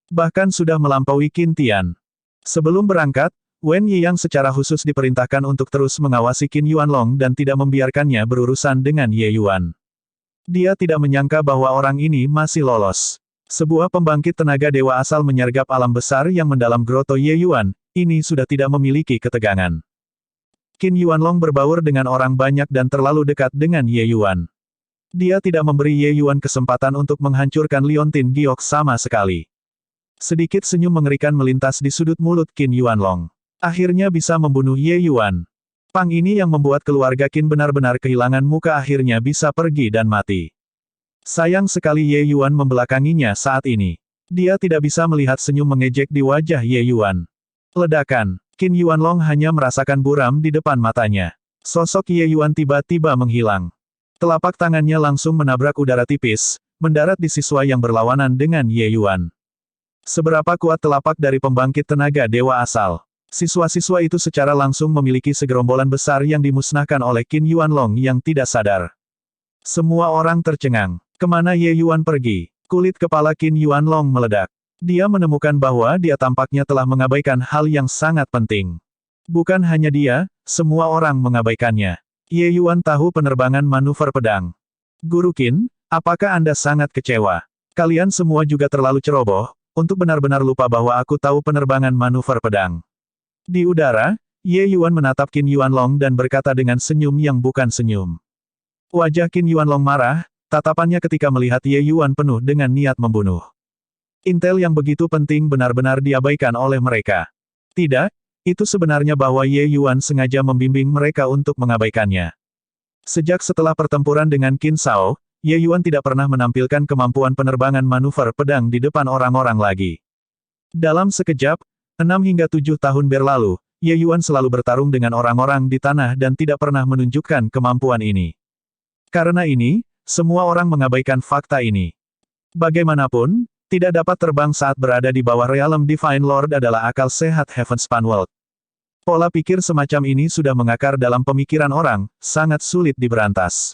Bahkan sudah melampaui Qin Tian. Sebelum berangkat, Wen Yiyang secara khusus diperintahkan untuk terus mengawasi Qin Yuanlong dan tidak membiarkannya berurusan dengan Ye Yuan. Dia tidak menyangka bahwa orang ini masih lolos. Sebuah pembangkit tenaga dewa asal menyergap alam besar yang mendalam groto Ye Yuan, ini sudah tidak memiliki ketegangan. Qin Yuanlong berbaur dengan orang banyak dan terlalu dekat dengan Ye Yuan. Dia tidak memberi Ye Yuan kesempatan untuk menghancurkan liontin giok sama sekali. Sedikit senyum mengerikan melintas di sudut mulut Qin Yuanlong. Akhirnya bisa membunuh Ye Yuan. Pang ini yang membuat keluarga Qin benar-benar kehilangan muka akhirnya bisa pergi dan mati. Sayang sekali Ye Yuan membelakanginya saat ini. Dia tidak bisa melihat senyum mengejek di wajah Ye Yuan. Ledakan. Qin Yuanlong hanya merasakan buram di depan matanya. Sosok Ye Yuan tiba-tiba menghilang. Telapak tangannya langsung menabrak udara tipis, mendarat di siswa yang berlawanan dengan Ye Yuan. Seberapa kuat telapak dari pembangkit tenaga dewa asal? Siswa-siswa itu secara langsung memiliki segerombolan besar yang dimusnahkan oleh Qin Yuanlong yang tidak sadar. Semua orang tercengang. Kemana Ye Yuan pergi? Kulit kepala Qin Yuanlong meledak. Dia menemukan bahwa dia tampaknya telah mengabaikan hal yang sangat penting. Bukan hanya dia, semua orang mengabaikannya. Ye Yuan tahu penerbangan manuver pedang. Guru Qin, apakah Anda sangat kecewa? Kalian semua juga terlalu ceroboh, untuk benar-benar lupa bahwa aku tahu penerbangan manuver pedang. Di udara, Ye Yuan menatap Qin Yuanlong dan berkata dengan senyum yang bukan senyum. Wajah Qin Yuanlong marah, tatapannya ketika melihat Ye Yuan penuh dengan niat membunuh. Intel yang begitu penting benar-benar diabaikan oleh mereka. Tidak, itu sebenarnya bahwa Ye Yuan sengaja membimbing mereka untuk mengabaikannya. Sejak setelah pertempuran dengan Qin Shao, Ye Yuan tidak pernah menampilkan kemampuan penerbangan manuver pedang di depan orang-orang lagi. Dalam sekejap, 6 hingga 7 tahun berlalu, Ye Yuan selalu bertarung dengan orang-orang di tanah dan tidak pernah menunjukkan kemampuan ini. Karena ini, semua orang mengabaikan fakta ini. Bagaimanapun, tidak dapat terbang saat berada di bawah realm Divine Lord adalah akal sehat Heavenspan World. Pola pikir semacam ini sudah mengakar dalam pemikiran orang, sangat sulit diberantas.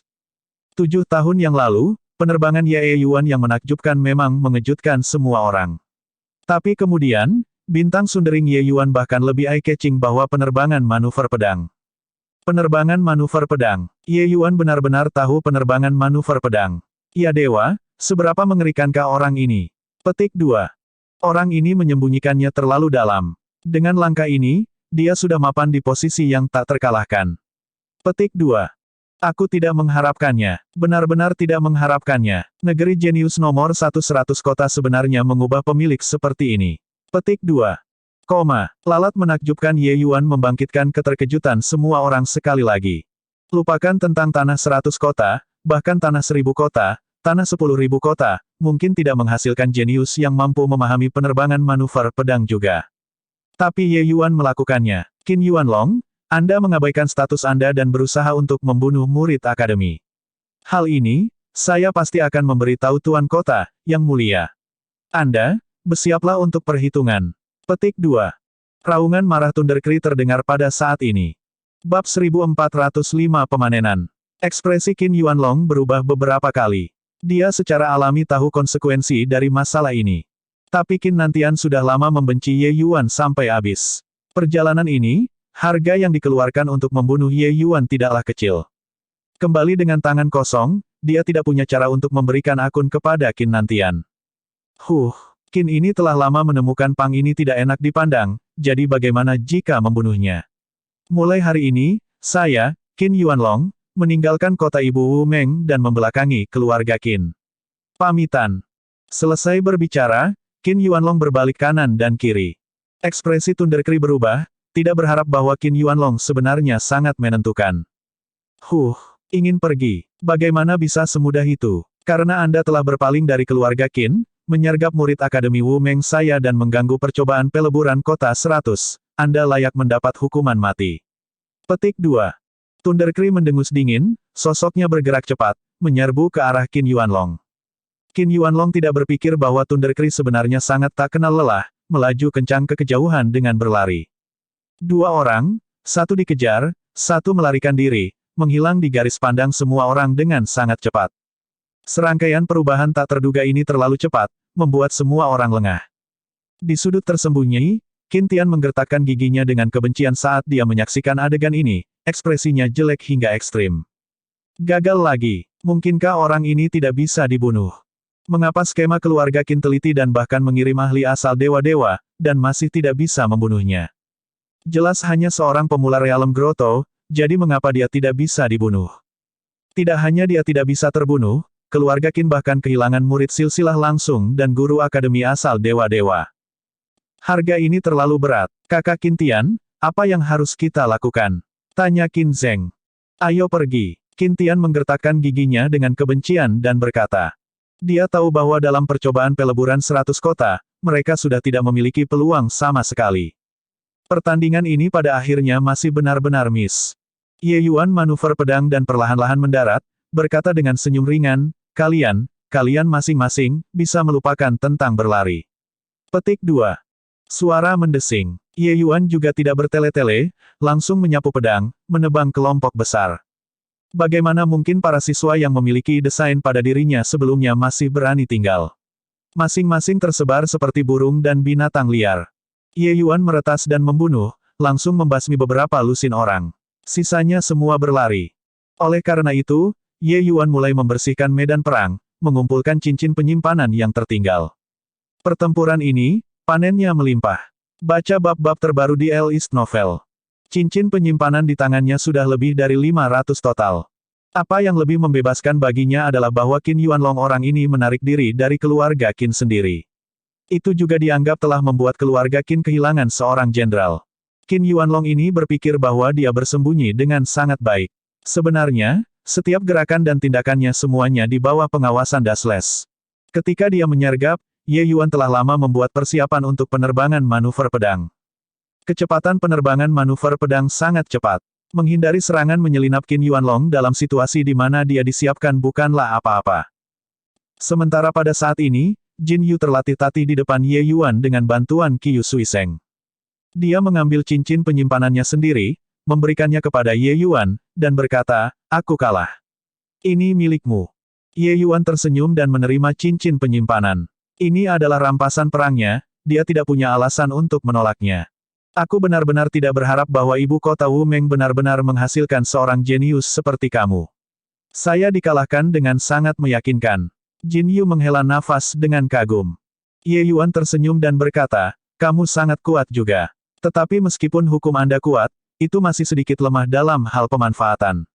7 tahun yang lalu, penerbangan Ye Yuan yang menakjubkan memang mengejutkan semua orang. Tapi kemudian, Bintang sundering Ye Yuan bahkan lebih eye-catching bahwa penerbangan manuver pedang. Penerbangan manuver pedang. Ye Yuan benar-benar tahu penerbangan manuver pedang. Ya dewa, seberapa mengerikankah orang ini? Petik 2. Orang ini menyembunyikannya terlalu dalam. Dengan langkah ini, dia sudah mapan di posisi yang tak terkalahkan. Petik 2. Aku tidak mengharapkannya. Benar-benar tidak mengharapkannya. Negeri jenius nomor 100 kota sebenarnya mengubah pemilik seperti ini. Petik 2. Lalat menakjubkan Ye Yuan membangkitkan keterkejutan semua orang sekali lagi. Lupakan tentang tanah 100 kota, bahkan tanah 1000 kota, tanah 10.000 kota, mungkin tidak menghasilkan jenius yang mampu memahami penerbangan manuver pedang juga. Tapi Ye Yuan melakukannya. Qin Yuanlong, Anda mengabaikan status Anda dan berusaha untuk membunuh murid akademi. Hal ini, saya pasti akan memberitahu Tuan Kota, yang mulia. Anda, bersiaplah untuk perhitungan. Petik 2. Raungan marah Thundercry terdengar pada saat ini. Bab 1405 Pemanenan. Ekspresi Qin Yuanlong berubah beberapa kali. Dia secara alami tahu konsekuensi dari masalah ini. Tapi Qin Nantian sudah lama membenci Ye Yuan sampai habis. Perjalanan ini, harga yang dikeluarkan untuk membunuh Ye Yuan tidaklah kecil. Kembali dengan tangan kosong, dia tidak punya cara untuk memberikan akun kepada Qin Nantian. Qin ini telah lama menemukan Pang ini tidak enak dipandang, jadi bagaimana jika membunuhnya? Mulai hari ini, saya, Qin Yuanlong, meninggalkan kota Ibu Wu Meng dan membelakangi keluarga Qin. Pamitan. Selesai berbicara, Qin Yuanlong berbalik kanan dan kiri. Ekspresi Thundercry berubah, tidak berharap bahwa Qin Yuanlong sebenarnya sangat menentukan. Ingin pergi. Bagaimana bisa semudah itu? Karena Anda telah berpaling dari keluarga Qin, menyergap murid Akademi Wu Meng saya dan mengganggu percobaan peleburan kota 100, Anda layak mendapat hukuman mati. Petik 2. Thundercry mendengus dingin, sosoknya bergerak cepat, menyerbu ke arah Qin Yuanlong. Qin Yuanlong tidak berpikir bahwa Thundercry sebenarnya sangat tak kenal lelah, melaju kencang ke kejauhan dengan berlari. Dua orang, satu dikejar, satu melarikan diri, menghilang di garis pandang semua orang dengan sangat cepat. Serangkaian perubahan tak terduga ini terlalu cepat, membuat semua orang lengah. Di sudut tersembunyi, Qin Tian menggertakkan giginya dengan kebencian saat dia menyaksikan adegan ini, ekspresinya jelek hingga ekstrim. Gagal lagi. Mungkinkah orang ini tidak bisa dibunuh? Mengapa skema keluarga Qin teliti dan bahkan mengirim ahli asal dewa-dewa, dan masih tidak bisa membunuhnya? Jelas hanya seorang pemula realem Grotto, jadi mengapa dia tidak bisa dibunuh? Tidak hanya dia tidak bisa terbunuh, keluarga Qin bahkan kehilangan murid silsilah langsung dan guru akademi asal dewa-dewa. Harga ini terlalu berat. Kakak Qin Tian, apa yang harus kita lakukan? Tanya Qin Zheng. Ayo pergi. Qin Tian menggertakkan giginya dengan kebencian dan berkata. Dia tahu bahwa dalam percobaan peleburan 100 kota, mereka sudah tidak memiliki peluang sama sekali. Pertandingan ini pada akhirnya masih benar-benar miss. Ye Yuan manuver pedang dan perlahan-lahan mendarat, berkata dengan senyum ringan, kalian masing-masing, bisa melupakan tentang berlari. Petik 2. Suara mendesing. Ye Yuan juga tidak bertele-tele, langsung menyapu pedang, menebang kelompok besar. Bagaimana mungkin para siswa yang memiliki desain pada dirinya sebelumnya masih berani tinggal? Masing-masing tersebar seperti burung dan binatang liar. Ye Yuan meretas dan membunuh, langsung membasmi beberapa lusin orang. Sisanya semua berlari. Oleh karena itu, Ye Yuan mulai membersihkan medan perang, mengumpulkan cincin penyimpanan yang tertinggal. Pertempuran ini, panennya melimpah. Baca bab-bab terbaru di El East Novel. Cincin penyimpanan di tangannya sudah lebih dari 500 total. Apa yang lebih membebaskan baginya adalah bahwa Qin Yuanlong orang ini menarik diri dari keluarga Qin sendiri. Itu juga dianggap telah membuat keluarga Qin kehilangan seorang jenderal. Qin Yuanlong ini berpikir bahwa dia bersembunyi dengan sangat baik. Sebenarnya, setiap gerakan dan tindakannya semuanya di bawah pengawasan Dasles. Ketika dia menyergap, Ye Yuan telah lama membuat persiapan untuk penerbangan manuver pedang. Kecepatan penerbangan manuver pedang sangat cepat. Menghindari serangan menyelinap Qin Yuanlong dalam situasi di mana dia disiapkan bukanlah apa-apa. Sementara pada saat ini, Jin Yu terlatih-tatih di depan Ye Yuan dengan bantuan Qiu Suiseng. Dia mengambil cincin penyimpanannya sendiri, memberikannya kepada Ye Yuan, dan berkata, aku kalah. Ini milikmu. Ye Yuan tersenyum dan menerima cincin penyimpanan. Ini adalah rampasan perangnya, dia tidak punya alasan untuk menolaknya. Aku benar-benar tidak berharap bahwa ibu kota Wumeng benar-benar menghasilkan seorang jenius seperti kamu. Saya dikalahkan dengan sangat meyakinkan. Jin Yu menghela nafas dengan kagum. Ye Yuan tersenyum dan berkata, kamu sangat kuat juga. Tetapi meskipun hukum Anda kuat, itu masih sedikit lemah dalam hal pemanfaatan.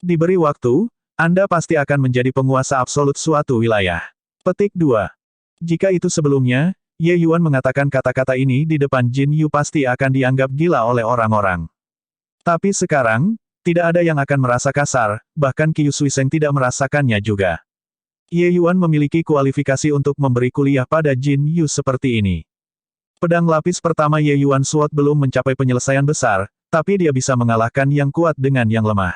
Diberi waktu, Anda pasti akan menjadi penguasa absolut suatu wilayah. Petik 2. Jika itu sebelumnya, Ye Yuan mengatakan kata-kata ini di depan Jin Yu pasti akan dianggap gila oleh orang-orang. Tapi sekarang, tidak ada yang akan merasa kasar, bahkan Qiu Suiseng tidak merasakannya juga. Ye Yuan memiliki kualifikasi untuk memberi kuliah pada Jin Yu seperti ini. Pedang lapis pertama Ye Yuan Sword belum mencapai penyelesaian besar, tapi dia bisa mengalahkan yang kuat dengan yang lemah.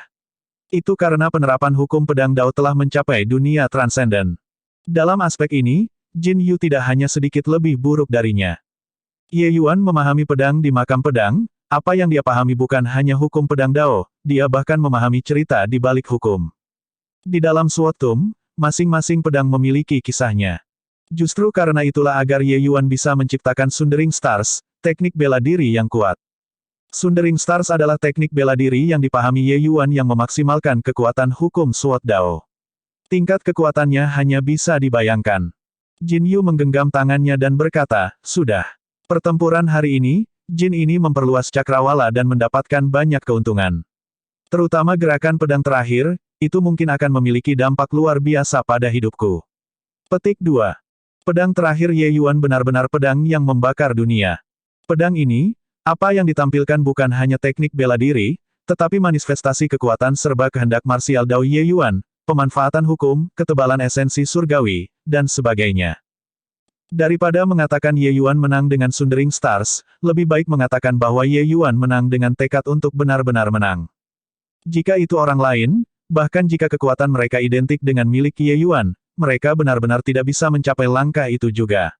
Itu karena penerapan hukum pedang Dao telah mencapai dunia transenden. Dalam aspek ini, Jin Yu tidak hanya sedikit lebih buruk darinya. Ye Yuan memahami pedang di makam pedang, apa yang dia pahami bukan hanya hukum pedang Dao, dia bahkan memahami cerita di balik hukum. Di dalam Sword Tomb, masing-masing pedang memiliki kisahnya. Justru karena itulah agar Ye Yuan bisa menciptakan Sundering Stars, teknik bela diri yang kuat. Sundering Stars adalah teknik bela diri yang dipahami Ye Yuan yang memaksimalkan kekuatan hukum Sword Dao. Tingkat kekuatannya hanya bisa dibayangkan. Jin Yu menggenggam tangannya dan berkata, sudah. Pertempuran hari ini, Jin ini memperluas cakrawala dan mendapatkan banyak keuntungan. Terutama gerakan pedang terakhir, itu mungkin akan memiliki dampak luar biasa pada hidupku. Petik 2. Pedang terakhir Ye Yuan benar-benar pedang yang membakar dunia. Pedang ini, apa yang ditampilkan bukan hanya teknik bela diri, tetapi manifestasi kekuatan serba kehendak marsial Dao Ye Yuan, pemanfaatan hukum, ketebalan esensi surgawi, dan sebagainya. Daripada mengatakan Ye Yuan menang dengan Sundering Stars, lebih baik mengatakan bahwa Ye Yuan menang dengan tekad untuk benar-benar menang. Jika itu orang lain, bahkan jika kekuatan mereka identik dengan milik Ye Yuan, mereka benar-benar tidak bisa mencapai langkah itu juga.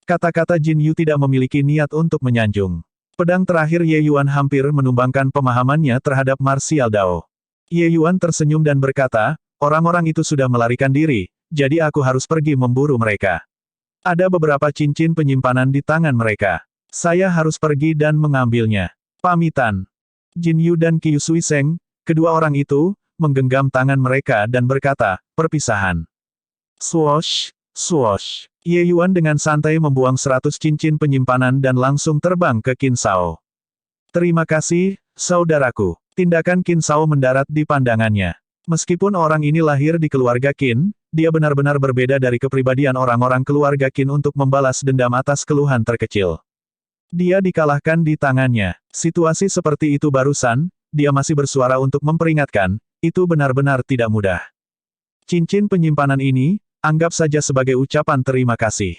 Kata-kata Jin Yu tidak memiliki niat untuk menyanjung. Pedang terakhir Ye Yuan hampir menumbangkan pemahamannya terhadap marsial Dao. Ye Yuan tersenyum dan berkata, orang-orang itu sudah melarikan diri, jadi aku harus pergi memburu mereka. Ada beberapa cincin penyimpanan di tangan mereka. Saya harus pergi dan mengambilnya. Pamitan. Jin Yu dan Qiu Suiseng, kedua orang itu, menggenggam tangan mereka dan berkata, perpisahan. Swoosh, swoosh. Ye Yuan dengan santai membuang 100 cincin penyimpanan dan langsung terbang ke Qin Shao. Terima kasih, saudaraku. Tindakan Qin Shao mendarat di pandangannya. Meskipun orang ini lahir di keluarga Qin, dia benar-benar berbeda dari kepribadian orang-orang keluarga Qin untuk membalas dendam atas keluhan terkecil. Dia dikalahkan di tangannya. Situasi seperti itu barusan, dia masih bersuara untuk memperingatkan, itu benar-benar tidak mudah. Cincin penyimpanan ini, anggap saja sebagai ucapan terima kasih.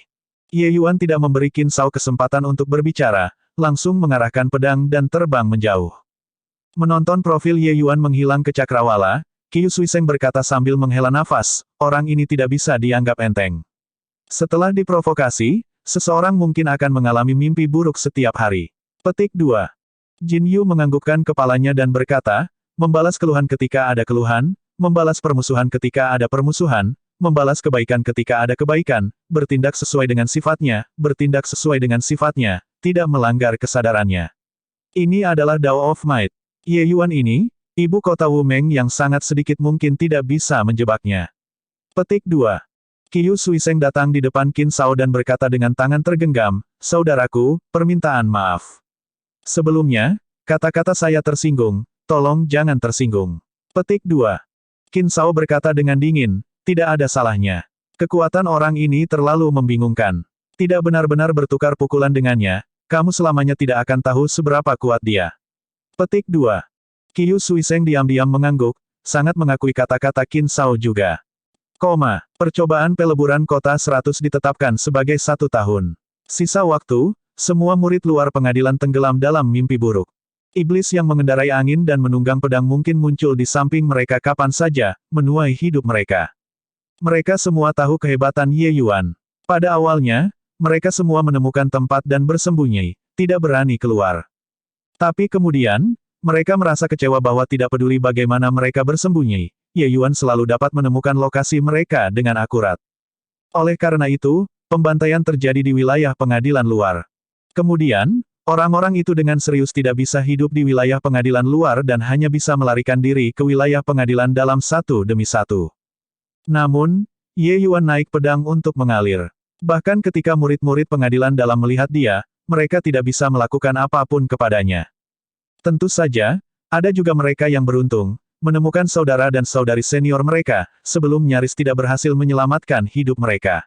Ye Yuan tidak memberi Qin Shao kesempatan untuk berbicara, langsung mengarahkan pedang dan terbang menjauh. Menonton profil Ye Yuan menghilang ke cakrawala, Qiu Suiseng berkata sambil menghela nafas, orang ini tidak bisa dianggap enteng. Setelah diprovokasi, seseorang mungkin akan mengalami mimpi buruk setiap hari. Petik 2. Jin Yu menganggukkan kepalanya dan berkata, membalas keluhan ketika ada keluhan, membalas permusuhan ketika ada permusuhan, membalas kebaikan ketika ada kebaikan, bertindak sesuai dengan sifatnya, tidak melanggar kesadarannya. Ini adalah Dao of Might. Ye Yuan ini, ibu kota Wumeng yang sangat sedikit mungkin tidak bisa menjebaknya. Petik 2. Qiu Suiseng datang di depan Qin Shao dan berkata dengan tangan tergenggam, saudaraku, permintaan maaf. Sebelumnya, kata-kata saya tersinggung, tolong jangan tersinggung. Petik 2. Qin Shao berkata dengan dingin, tidak ada salahnya. Kekuatan orang ini terlalu membingungkan. Tidak benar-benar bertukar pukulan dengannya, kamu selamanya tidak akan tahu seberapa kuat dia. Petik 2. Qiu Suiseng diam-diam mengangguk, sangat mengakui kata-kata Qin Shao juga. Percobaan peleburan kota 100 ditetapkan sebagai 1 tahun. Sisa waktu, semua murid luar pengadilan tenggelam dalam mimpi buruk. Iblis yang mengendarai angin dan menunggang pedang mungkin muncul di samping mereka kapan saja, menuai hidup mereka. Mereka semua tahu kehebatan Ye Yuan. Pada awalnya, mereka semua menemukan tempat dan bersembunyi, tidak berani keluar. Tapi kemudian, mereka merasa kecewa bahwa tidak peduli bagaimana mereka bersembunyi, Ye Yuan selalu dapat menemukan lokasi mereka dengan akurat. Oleh karena itu, pembantaian terjadi di wilayah pengadilan luar. Kemudian, orang-orang itu dengan serius tidak bisa hidup di wilayah pengadilan luar dan hanya bisa melarikan diri ke wilayah pengadilan dalam satu demi satu. Namun, Ye Yuan naik pedang untuk mengalir. Bahkan ketika murid-murid pengadilan dalam melihat dia, mereka tidak bisa melakukan apapun kepadanya. Tentu saja, ada juga mereka yang beruntung, menemukan saudara dan saudari senior mereka, sebelum nyaris tidak berhasil menyelamatkan hidup mereka.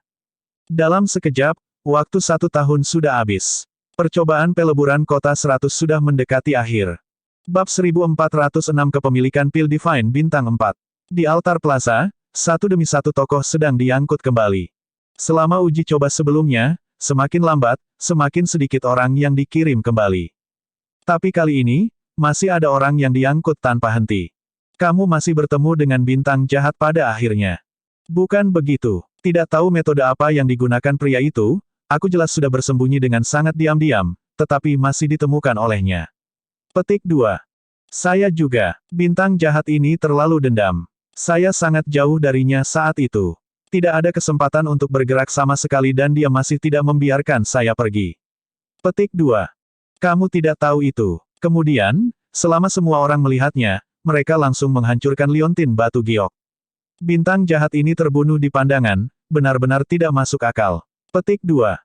Dalam sekejap, waktu 1 tahun sudah habis. Percobaan peleburan kota 100 sudah mendekati akhir. Bab 1406 Kepemilikan Pil Divine Bintang 4. Di altar plaza, satu demi satu tokoh sedang diangkut kembali. Selama uji coba sebelumnya, semakin lambat, semakin sedikit orang yang dikirim kembali. Tapi kali ini, masih ada orang yang diangkut tanpa henti. Kamu masih bertemu dengan bintang jahat pada akhirnya. Bukan begitu. Tidak tahu metode apa yang digunakan pria itu, aku jelas sudah bersembunyi dengan sangat diam-diam, tetapi masih ditemukan olehnya. Petik 2. Saya juga. Bintang jahat ini terlalu dendam. Saya sangat jauh darinya saat itu. Tidak ada kesempatan untuk bergerak sama sekali dan dia masih tidak membiarkan saya pergi. Petik 2. Kamu tidak tahu itu. Kemudian, selama semua orang melihatnya, mereka langsung menghancurkan liontin batu giok. Bintang jahat ini terbunuh di pandangan, benar-benar tidak masuk akal. Petik 2.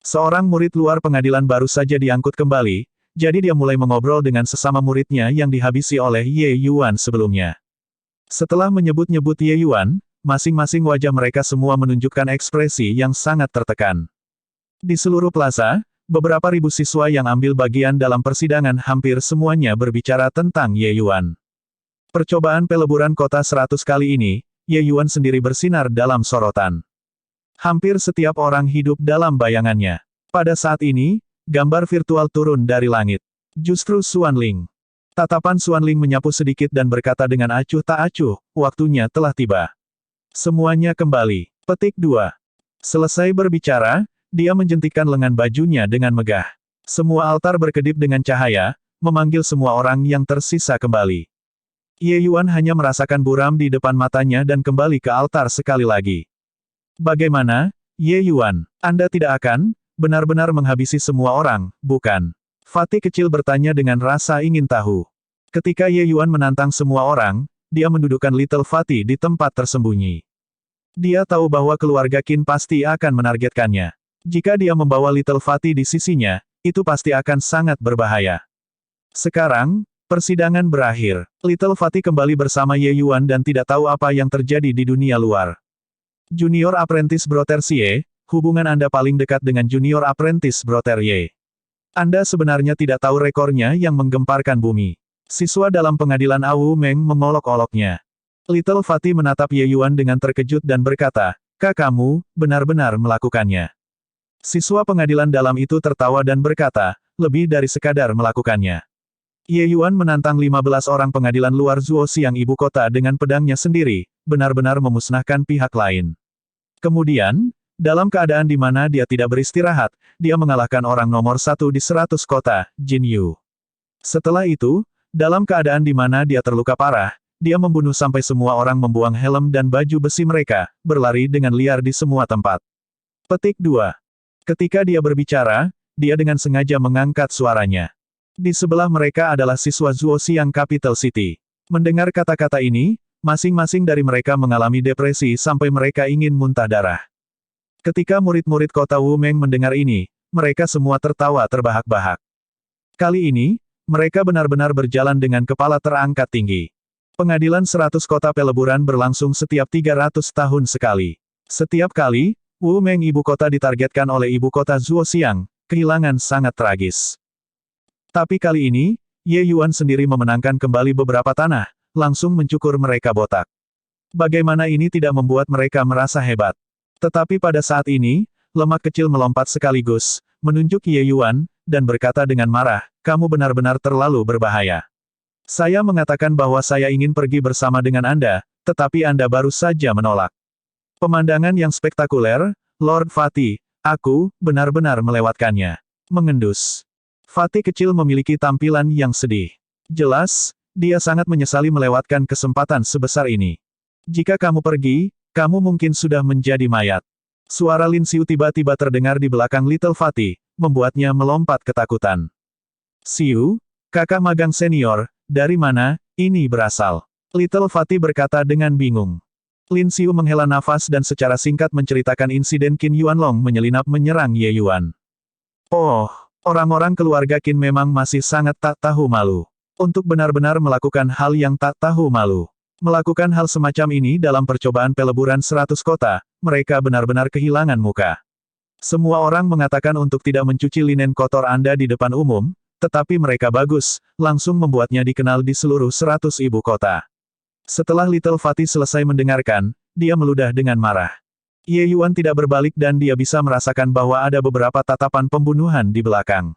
Seorang murid luar pengadilan baru saja diangkut kembali, jadi dia mulai mengobrol dengan sesama muridnya yang dihabisi oleh Ye Yuan sebelumnya. Setelah menyebut-nyebut Ye Yuan, masing-masing wajah mereka semua menunjukkan ekspresi yang sangat tertekan. Di seluruh plaza, beberapa ribu siswa yang ambil bagian dalam persidangan hampir semuanya berbicara tentang Ye Yuan. Percobaan peleburan kota 100 kali ini, Ye Yuan sendiri bersinar dalam sorotan. Hampir setiap orang hidup dalam bayangannya. Pada saat ini, gambar virtual turun dari langit. Justru Xuanling. Tatapan Xuanling menyapu sedikit dan berkata dengan acuh tak acuh, waktunya telah tiba. Semuanya kembali. Petik 2. Selesai berbicara, dia menjentikkan lengan bajunya dengan megah. Semua altar berkedip dengan cahaya, memanggil semua orang yang tersisa kembali. Ye Yuan hanya merasakan buram di depan matanya dan kembali ke altar sekali lagi. Bagaimana, Ye Yuan? Anda tidak akan benar-benar menghabisi semua orang, bukan? Fatih kecil bertanya dengan rasa ingin tahu. Ketika Ye Yuan menantang semua orang, dia mendudukkan Little Fatih di tempat tersembunyi. Dia tahu bahwa keluarga Qin pasti akan menargetkannya. Jika dia membawa Little Fatih di sisinya, itu pasti akan sangat berbahaya. Sekarang, persidangan berakhir. Little Fatih kembali bersama Ye Yuan dan tidak tahu apa yang terjadi di dunia luar. Junior Apprentice Brother Xie, hubungan Anda paling dekat dengan Junior Apprentice Brother Ye. Anda sebenarnya tidak tahu rekornya yang menggemparkan bumi. Siswa dalam pengadilan Awu Meng mengolok-oloknya. Little Fatih menatap Ye Yuan dengan terkejut dan berkata, kamu, benar-benar melakukannya. Siswa pengadilan dalam itu tertawa dan berkata, lebih dari sekadar melakukannya. Ye Yuan menantang 15 orang pengadilan luar Zuoxiang ibu kota dengan pedangnya sendiri, benar-benar memusnahkan pihak lain. Kemudian, dalam keadaan di mana dia tidak beristirahat, dia mengalahkan orang nomor 1 di 100 kota, Jin Yu. Setelah itu, dalam keadaan di mana dia terluka parah, dia membunuh sampai semua orang membuang helm dan baju besi mereka, berlari dengan liar di semua tempat. Petik 2. Ketika dia berbicara, dia dengan sengaja mengangkat suaranya. Di sebelah mereka adalah siswa Zuoxiang Capital City. Mendengar kata-kata ini, masing-masing dari mereka mengalami depresi sampai mereka ingin muntah darah. Ketika murid-murid kota Wumeng mendengar ini, mereka semua tertawa terbahak-bahak. Kali ini, mereka benar-benar berjalan dengan kepala terangkat tinggi. Pengadilan 100 kota peleburan berlangsung setiap 300 tahun sekali. Setiap kali, Wumeng ibu kota ditargetkan oleh ibu kota Zuoxiang, kehilangan sangat tragis. Tapi kali ini, Ye Yuan sendiri memenangkan kembali beberapa tanah, langsung mencukur mereka botak. Bagaimana ini tidak membuat mereka merasa hebat? Tetapi pada saat ini, lemak kecil melompat sekaligus, menunjuk Ye Yuan, dan berkata dengan marah, kamu benar-benar terlalu berbahaya. Saya mengatakan bahwa saya ingin pergi bersama dengan Anda, tetapi Anda baru saja menolak. Pemandangan yang spektakuler, Lord Fatih, aku, benar-benar melewatkannya. Mengendus. Fatih kecil memiliki tampilan yang sedih. Jelas, dia sangat menyesali melewatkan kesempatan sebesar ini. Jika kamu pergi, kamu mungkin sudah menjadi mayat. Suara Lin Xiu tiba-tiba terdengar di belakang Little Fatty, membuatnya melompat ketakutan. Xiu, kakak magang senior, dari mana ini berasal? Little Fatty berkata dengan bingung. Lin Xiu menghela nafas dan secara singkat menceritakan insiden Qin Yuanlong menyelinap menyerang Ye Yuan. Oh, orang-orang keluarga Qin memang masih sangat tak tahu malu. Untuk benar-benar melakukan hal yang tak tahu malu. Melakukan hal semacam ini dalam percobaan peleburan 100 kota, mereka benar-benar kehilangan muka. Semua orang mengatakan untuk tidak mencuci linen kotor Anda di depan umum, tetapi mereka bagus, langsung membuatnya dikenal di seluruh 100 ibu kota. Setelah Little Fatty selesai mendengarkan, dia meludah dengan marah. Ye Yuan tidak berbalik dan dia bisa merasakan bahwa ada beberapa tatapan pembunuhan di belakang.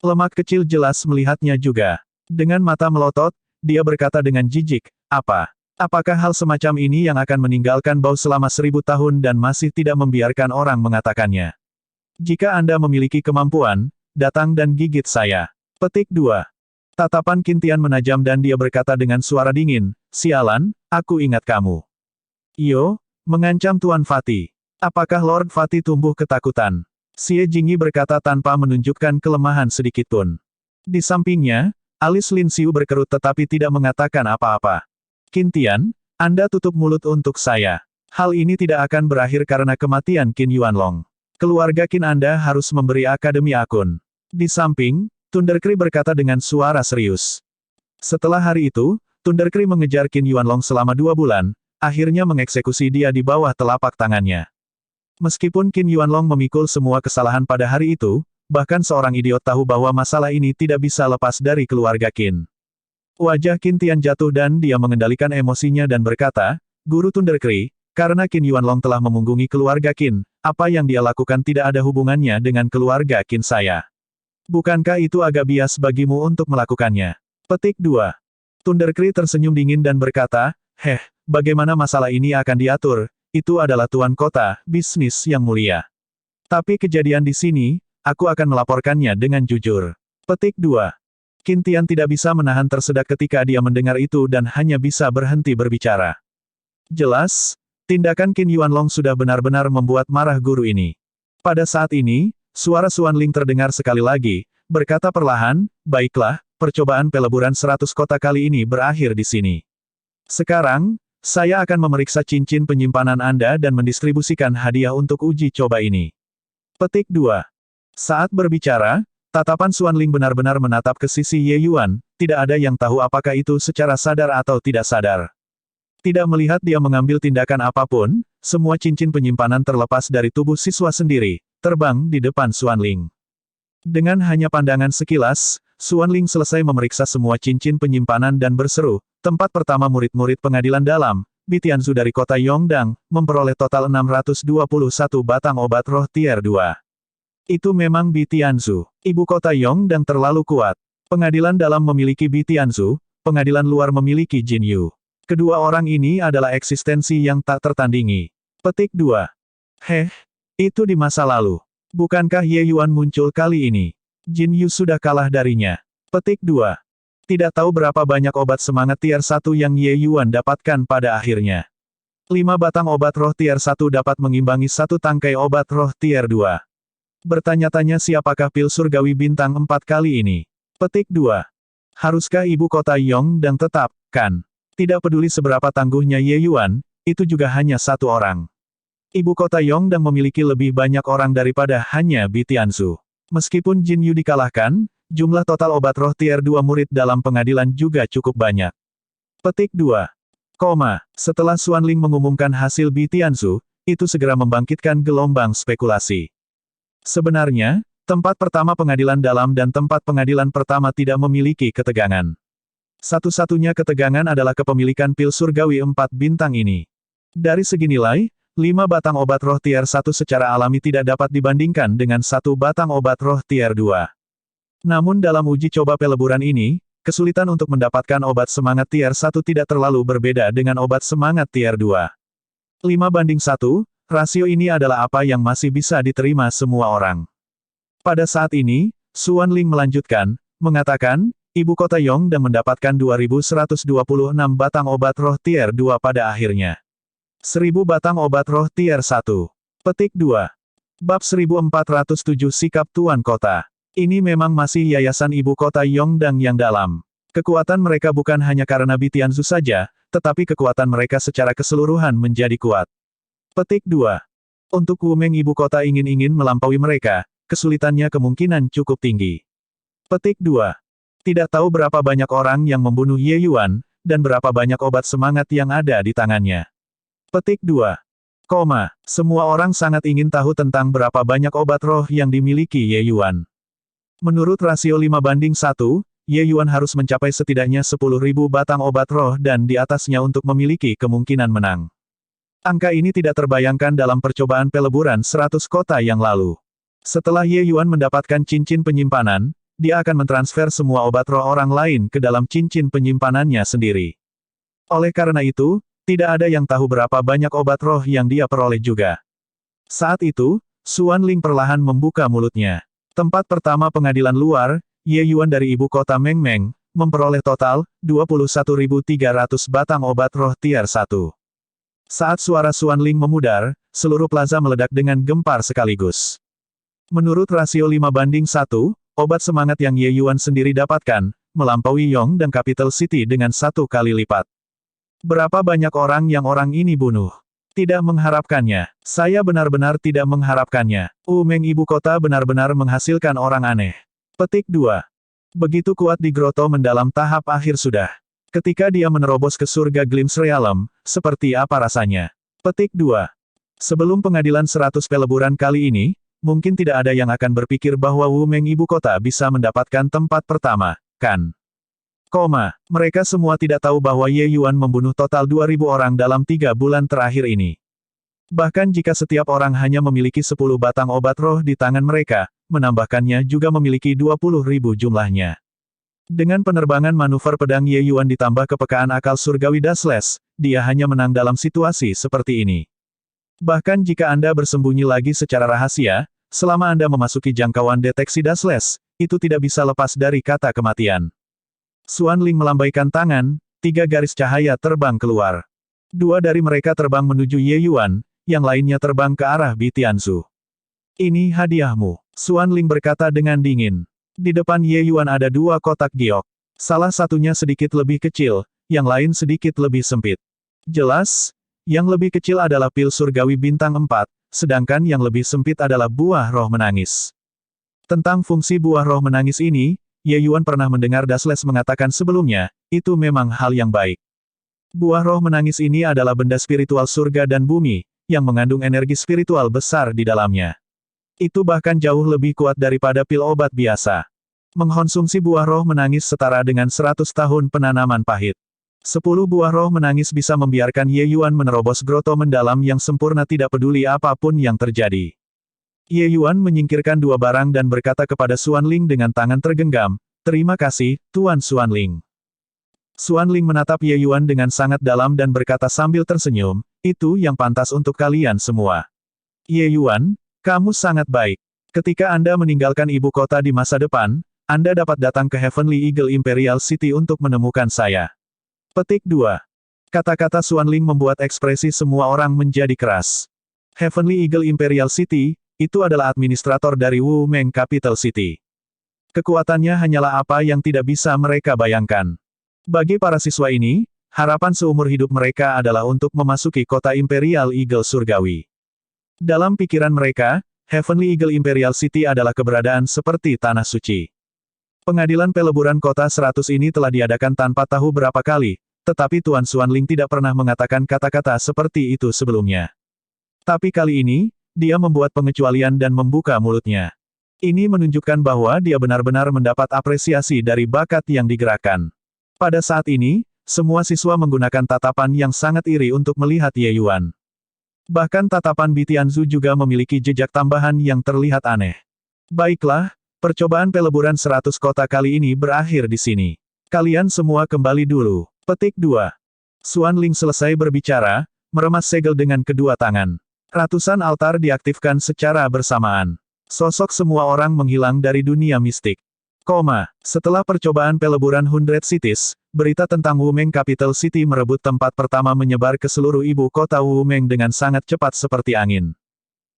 Lemak kecil jelas melihatnya juga. Dengan mata melotot, dia berkata dengan jijik, Apakah hal semacam ini yang akan meninggalkan bau selama 1000 tahun dan masih tidak membiarkan orang mengatakannya? Jika Anda memiliki kemampuan, datang dan gigit saya. Petik 2. Tatapan Qin Tian menajam dan dia berkata dengan suara dingin, sialan, aku ingat kamu. Yo, mengancam Tuan Fatty. Apakah Lord Fatty tumbuh ketakutan? Xie Jingyi berkata tanpa menunjukkan kelemahan sedikitpun. Di sampingnya, alis Lin Xiu berkerut tetapi tidak mengatakan apa-apa. Qin Tian, Anda tutup mulut untuk saya. Hal ini tidak akan berakhir karena kematian Qin Yuanlong. Keluarga Qin Anda harus memberi akademi akun. Di samping, Thundercry berkata dengan suara serius. Setelah hari itu, Thundercry mengejar Qin Yuanlong selama 2 bulan, akhirnya mengeksekusi dia di bawah telapak tangannya. Meskipun Qin Yuanlong memikul semua kesalahan pada hari itu, bahkan seorang idiot tahu bahwa masalah ini tidak bisa lepas dari keluarga Qin. Wajah Qin Tian jatuh dan dia mengendalikan emosinya dan berkata, Guru Thundercry, karena Qin Yuanlong telah memunggungi keluarga Qin, apa yang dia lakukan tidak ada hubungannya dengan keluarga Qin saya. Bukankah itu agak bias bagimu untuk melakukannya? Petik 2. Thundercry tersenyum dingin dan berkata, bagaimana masalah ini akan diatur, itu adalah tuan kota, bisnis yang mulia. Tapi kejadian di sini, aku akan melaporkannya dengan jujur. Petik 2. Qin Tian tidak bisa menahan tersedak ketika dia mendengar itu dan hanya bisa berhenti berbicara. Jelas, tindakan Qin Yuanlong sudah benar-benar membuat marah guru ini. Pada saat ini, suara Xuan Ling terdengar sekali lagi, berkata perlahan, baiklah, percobaan peleburan 100 kota kali ini berakhir di sini. Sekarang, saya akan memeriksa cincin penyimpanan Anda dan mendistribusikan hadiah untuk uji coba ini. Petik 2. Saat berbicara, tatapan Xuan Ling benar-benar menatap ke sisi Ye Yuan, tidak ada yang tahu apakah itu secara sadar atau tidak sadar. Tidak melihat dia mengambil tindakan apapun, semua cincin penyimpanan terlepas dari tubuh siswa sendiri, terbang di depan Xuan Ling. Dengan hanya pandangan sekilas, Xuan Ling selesai memeriksa semua cincin penyimpanan dan berseru, tempat pertama murid-murid pengadilan dalam, Bitianzu dari kota Yongdang, memperoleh total 621 batang obat roh tier 2. Itu memang Bitianzu. Ibu kota Yongdang terlalu kuat. Pengadilan dalam memiliki Bitianzu, pengadilan luar memiliki Jinyu. Kedua orang ini adalah eksistensi yang tak tertandingi. Petik 2. Itu di masa lalu. Bukankah Ye Yuan muncul kali ini? Jinyu sudah kalah darinya. Petik 2. Tidak tahu berapa banyak obat semangat tier 1 yang Ye Yuan dapatkan pada akhirnya. 5 batang obat roh tier 1 dapat mengimbangi 1 tangkai obat roh tier 2. Bertanya-tanya siapakah pil surgawi bintang 4 kali ini? Petik 2. Haruskah ibu kota Yongdang tetap, kan? Tidak peduli seberapa tangguhnya Ye Yuan, itu juga hanya satu orang. Ibu kota Yongdang memiliki lebih banyak orang daripada hanya Bitianzu. Meskipun Jinyu dikalahkan, jumlah total obat roh tier 2 murid dalam pengadilan juga cukup banyak. Petik 2. Setelah Xuan Ling mengumumkan hasil Bitianzu, itu segera membangkitkan gelombang spekulasi. Sebenarnya, tempat pertama pengadilan dalam dan tempat pengadilan pertama tidak memiliki ketegangan. Satu-satunya ketegangan adalah kepemilikan pil surgawi 4 bintang ini. Dari segi nilai, 5 batang obat roh tier 1 secara alami tidak dapat dibandingkan dengan 1 batang obat roh tier 2. Namun dalam uji coba peleburan ini, kesulitan untuk mendapatkan obat semangat tier 1 tidak terlalu berbeda dengan obat semangat tier 2. 5:1, rasio ini adalah apa yang masih bisa diterima semua orang. Pada saat ini, Xuan Ling melanjutkan, mengatakan, ibu kota Yongdang mendapatkan 2126 batang obat roh tier 2 pada akhirnya. 1000 batang obat roh tier 1. Petik 2. Bab 1407 Sikap Tuan Kota. Ini memang masih yayasan ibu kota Yongdang yang dalam. Kekuatan mereka bukan hanya karena Bitianzu saja, tetapi kekuatan mereka secara keseluruhan menjadi kuat. Petik 2. Untuk Wumeng ibu kota ingin melampaui mereka, kesulitannya kemungkinan cukup tinggi. Petik 2. Tidak tahu berapa banyak orang yang membunuh Ye Yuan, dan berapa banyak obat semangat yang ada di tangannya. Petik 2. Semua orang sangat ingin tahu tentang berapa banyak obat roh yang dimiliki Ye Yuan. Menurut rasio 5:1, Ye Yuan harus mencapai setidaknya 10.000 batang obat roh dan di atasnya untuk memiliki kemungkinan menang. Angka ini tidak terbayangkan dalam percobaan peleburan 100 kota yang lalu. Setelah Ye Yuan mendapatkan cincin penyimpanan, dia akan mentransfer semua obat roh orang lain ke dalam cincin penyimpanannya sendiri. Oleh karena itu, tidak ada yang tahu berapa banyak obat roh yang dia peroleh juga. Saat itu, Xuan Ling perlahan membuka mulutnya. Tempat pertama pengadilan luar, Ye Yuan dari ibu kota Mengmeng, memperoleh total 21.300 batang obat roh tier 1. Saat suara Xuan Ling memudar, seluruh plaza meledak dengan gempar sekaligus. Menurut rasio 5:1, obat semangat yang Ye Yuan sendiri dapatkan, melampaui Yongdang Capital City dengan 1 kali lipat. Berapa banyak orang yang orang ini bunuh? Tidak mengharapkannya. Saya benar-benar tidak mengharapkannya. Wumeng ibu kota benar-benar menghasilkan orang aneh. Petik 2. Begitu kuat di groto mendalam tahap akhir sudah. Ketika dia menerobos ke surga Glimpse Realm, seperti apa rasanya? Petik 2. Sebelum pengadilan 100 peleburan kali ini, mungkin tidak ada yang akan berpikir bahwa Wumeng ibu kota bisa mendapatkan tempat pertama, kan? Mereka semua tidak tahu bahwa Ye Yuan membunuh total 2.000 orang dalam 3 bulan terakhir ini. Bahkan jika setiap orang hanya memiliki 10 batang obat roh di tangan mereka, menambahkannya juga memiliki 20.000 jumlahnya. Dengan penerbangan manuver pedang Ye Yuan ditambah kepekaan akal surgawi Dasles, dia hanya menang dalam situasi seperti ini. Bahkan jika Anda bersembunyi lagi secara rahasia, selama Anda memasuki jangkauan deteksi Dasles, itu tidak bisa lepas dari kata kematian. Xuan Ling melambaikan tangan, 3 garis cahaya terbang keluar. 2 dari mereka terbang menuju Ye Yuan, yang lainnya terbang ke arah Bitianzu. Ini hadiahmu, Xuan Ling berkata dengan dingin. Di depan Ye Yuan ada 2 kotak giok. Salah satunya sedikit lebih kecil, yang lain sedikit lebih sempit. Jelas, yang lebih kecil adalah pil surgawi bintang 4, sedangkan yang lebih sempit adalah buah roh menangis. Tentang fungsi buah roh menangis ini, Ye Yuan pernah mendengar Dasles mengatakan sebelumnya, itu memang hal yang baik. Buah roh menangis ini adalah benda spiritual surga dan bumi, yang mengandung energi spiritual besar di dalamnya. Itu bahkan jauh lebih kuat daripada pil obat biasa. Mengkonsumsi buah roh menangis setara dengan 100 tahun penanaman pahit. 10 buah roh menangis bisa membiarkan Ye Yuan menerobos groto mendalam yang sempurna tidak peduli apapun yang terjadi. Ye Yuan menyingkirkan 2 barang dan berkata kepada Xuan Ling dengan tangan tergenggam, "Terima kasih, Tuan Xuan Ling." Xuan Ling menatap Ye Yuan dengan sangat dalam dan berkata sambil tersenyum, "Itu yang pantas untuk kalian semua. Ye Yuan, kamu sangat baik. Ketika Anda meninggalkan ibu kota di masa depan, Anda dapat datang ke Heavenly Eagle Imperial City untuk menemukan saya." Petik 2. Kata-kata Xuan Ling membuat ekspresi semua orang menjadi keras. Heavenly Eagle Imperial City, itu adalah administrator dari Wumeng Capital City. Kekuatannya hanyalah apa yang tidak bisa mereka bayangkan. Bagi para siswa ini, harapan seumur hidup mereka adalah untuk memasuki kota Imperial Eagle Surgawi. Dalam pikiran mereka, Heavenly Eagle Imperial City adalah keberadaan seperti tanah suci. Pengadilan peleburan kota 100 ini telah diadakan tanpa tahu berapa kali, tetapi Tuan Xuan Ling tidak pernah mengatakan kata-kata seperti itu sebelumnya. Tapi kali ini, dia membuat pengecualian dan membuka mulutnya. Ini menunjukkan bahwa dia benar-benar mendapat apresiasi dari bakat yang digerakkan. Pada saat ini, semua siswa menggunakan tatapan yang sangat iri untuk melihat Ye Yuan. Bahkan tatapan Bitianzu juga memiliki jejak tambahan yang terlihat aneh. Baiklah, percobaan peleburan 100 kota kali ini berakhir di sini. Kalian semua kembali dulu. Petik 2. Xuan Ling selesai berbicara, meremas segel dengan kedua tangan. Ratusan altar diaktifkan secara bersamaan. Sosok semua orang menghilang dari dunia mistik. Setelah percobaan peleburan 100 Cities, berita tentang Wumeng Capital City merebut tempat pertama menyebar ke seluruh ibu kota Wumeng dengan sangat cepat seperti angin.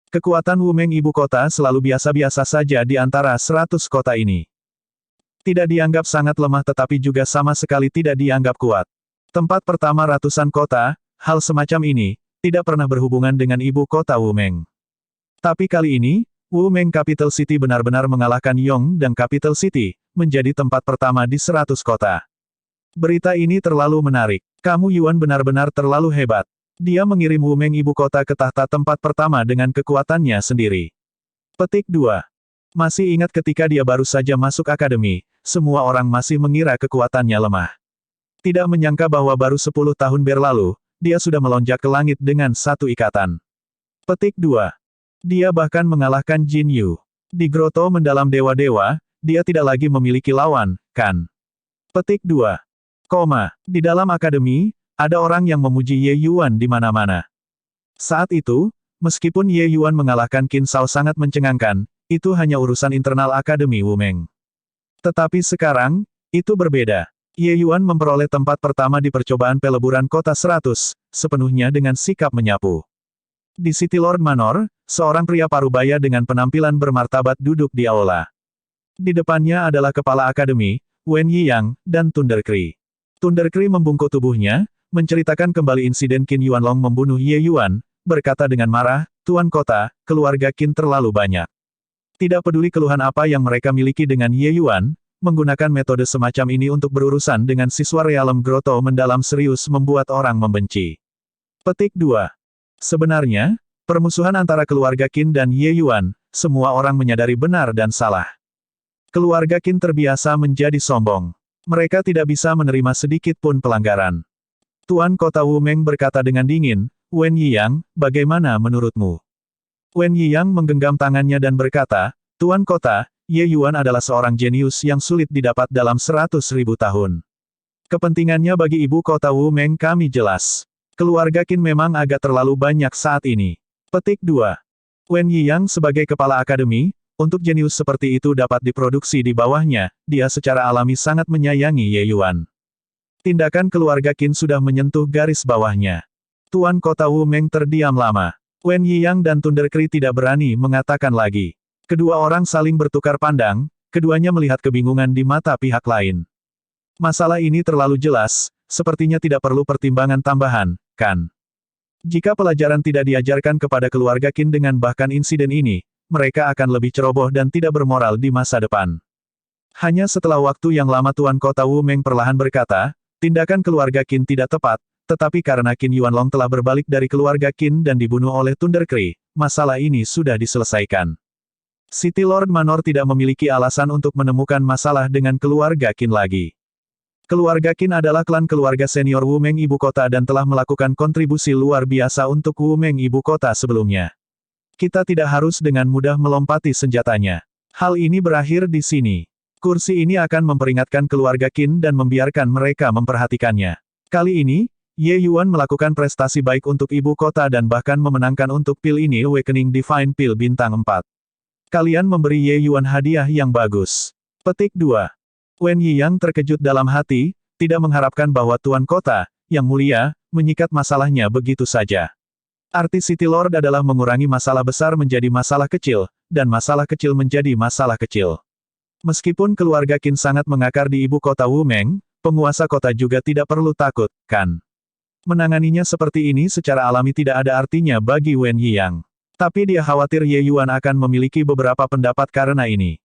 Kekuatan Wumeng ibu kota selalu biasa-biasa saja di antara 100 kota ini. Tidak dianggap sangat lemah tetapi juga sama sekali tidak dianggap kuat. Tempat pertama ratusan kota, hal semacam ini, tidak pernah berhubungan dengan ibu kota Wumeng. Tapi kali ini, Wumeng Capital City benar-benar mengalahkan Yongdang Capital City, menjadi tempat pertama di 100 kota. Berita ini terlalu menarik. Kamu Yuan benar-benar terlalu hebat. Dia mengirim Wumeng ibu kota ke tahta tempat pertama dengan kekuatannya sendiri. Petik 2. Masih ingat ketika dia baru saja masuk akademi, semua orang masih mengira kekuatannya lemah. Tidak menyangka bahwa baru 10 tahun berlalu, dia sudah melonjak ke langit dengan satu ikatan. Petik 2. Dia bahkan mengalahkan Jin Yu. Di groto mendalam dewa-dewa, dia tidak lagi memiliki lawan, kan? Petik 2. Di dalam akademi, ada orang yang memuji Ye Yuan di mana-mana. Saat itu, meskipun Ye Yuan mengalahkan Qin Shao sangat mencengangkan, itu hanya urusan internal Akademi Wumeng. Tetapi sekarang, itu berbeda. Ye Yuan memperoleh tempat pertama di percobaan peleburan kota 100, sepenuhnya dengan sikap menyapu. Di City Lord Manor, seorang pria parubaya dengan penampilan bermartabat duduk di aula. Di depannya adalah kepala akademi, Wen Yiyang, dan Thundercree. Thundercree membungkuk tubuhnya, menceritakan kembali insiden Qin Yuanlong membunuh Ye Yuan, berkata dengan marah, Tuan Kota, keluarga Qin terlalu banyak. Tidak peduli keluhan apa yang mereka miliki dengan Ye Yuan, menggunakan metode semacam ini untuk berurusan dengan siswa realem Groto mendalam serius membuat orang membenci. Petik 2. Sebenarnya, permusuhan antara keluarga Qin dan Ye Yuan, semua orang menyadari benar dan salah. Keluarga Qin terbiasa menjadi sombong. Mereka tidak bisa menerima sedikit pun pelanggaran. Tuan Kota Wumeng berkata dengan dingin, Wen Yiyang, bagaimana menurutmu? Wen Yiyang menggenggam tangannya dan berkata, Tuan Kota, Ye Yuan adalah seorang jenius yang sulit didapat dalam 100.000 tahun. Kepentingannya bagi ibu kota Wumeng kami jelas. Keluarga Qin memang agak terlalu banyak saat ini. Petik 2. Wen Yiyang sebagai kepala akademi, untuk jenius seperti itu dapat diproduksi di bawahnya, dia secara alami sangat menyayangi Ye Yuan. Tindakan keluarga Qin sudah menyentuh garis bawahnya. Tuan Kota Wumeng terdiam lama. Wen Yiyang dan Thundercree tidak berani mengatakan lagi. Kedua orang saling bertukar pandang, keduanya melihat kebingungan di mata pihak lain. Masalah ini terlalu jelas, sepertinya tidak perlu pertimbangan tambahan, kan? Jika pelajaran tidak diajarkan kepada keluarga Qin dengan bahkan insiden ini, mereka akan lebih ceroboh dan tidak bermoral di masa depan. Hanya setelah waktu yang lama Tuan Kota Wumeng perlahan berkata, tindakan keluarga Qin tidak tepat, tetapi karena Qin Yuanlong telah berbalik dari keluarga Qin dan dibunuh oleh Thundercree, masalah ini sudah diselesaikan. City Lord Manor tidak memiliki alasan untuk menemukan masalah dengan keluarga Qin lagi. Keluarga Qin adalah klan keluarga senior Wumeng ibu kota dan telah melakukan kontribusi luar biasa untuk Wumeng ibu kota sebelumnya. Kita tidak harus dengan mudah melompati senjatanya. Hal ini berakhir di sini. Kursi ini akan memperingatkan keluarga Qin dan membiarkan mereka memperhatikannya. Kali ini, Ye Yuan melakukan prestasi baik untuk ibu kota dan bahkan memenangkan untuk pil ini Awakening Divine Pil bintang 4. Kalian memberi Ye Yuan hadiah yang bagus. Petik 2. Wen Yiyang terkejut dalam hati, tidak mengharapkan bahwa Tuan Kota, yang mulia, menyikat masalahnya begitu saja. Arti City Lord adalah mengurangi masalah besar menjadi masalah kecil, dan masalah kecil menjadi masalah kecil. Meskipun keluarga Qin sangat mengakar di ibu kota Wumeng, penguasa kota juga tidak perlu takut, kan? Menanganinya seperti ini secara alami tidak ada artinya bagi Wen Yiyang. Tapi dia khawatir Ye Yuan akan memiliki beberapa pendapat karena ini.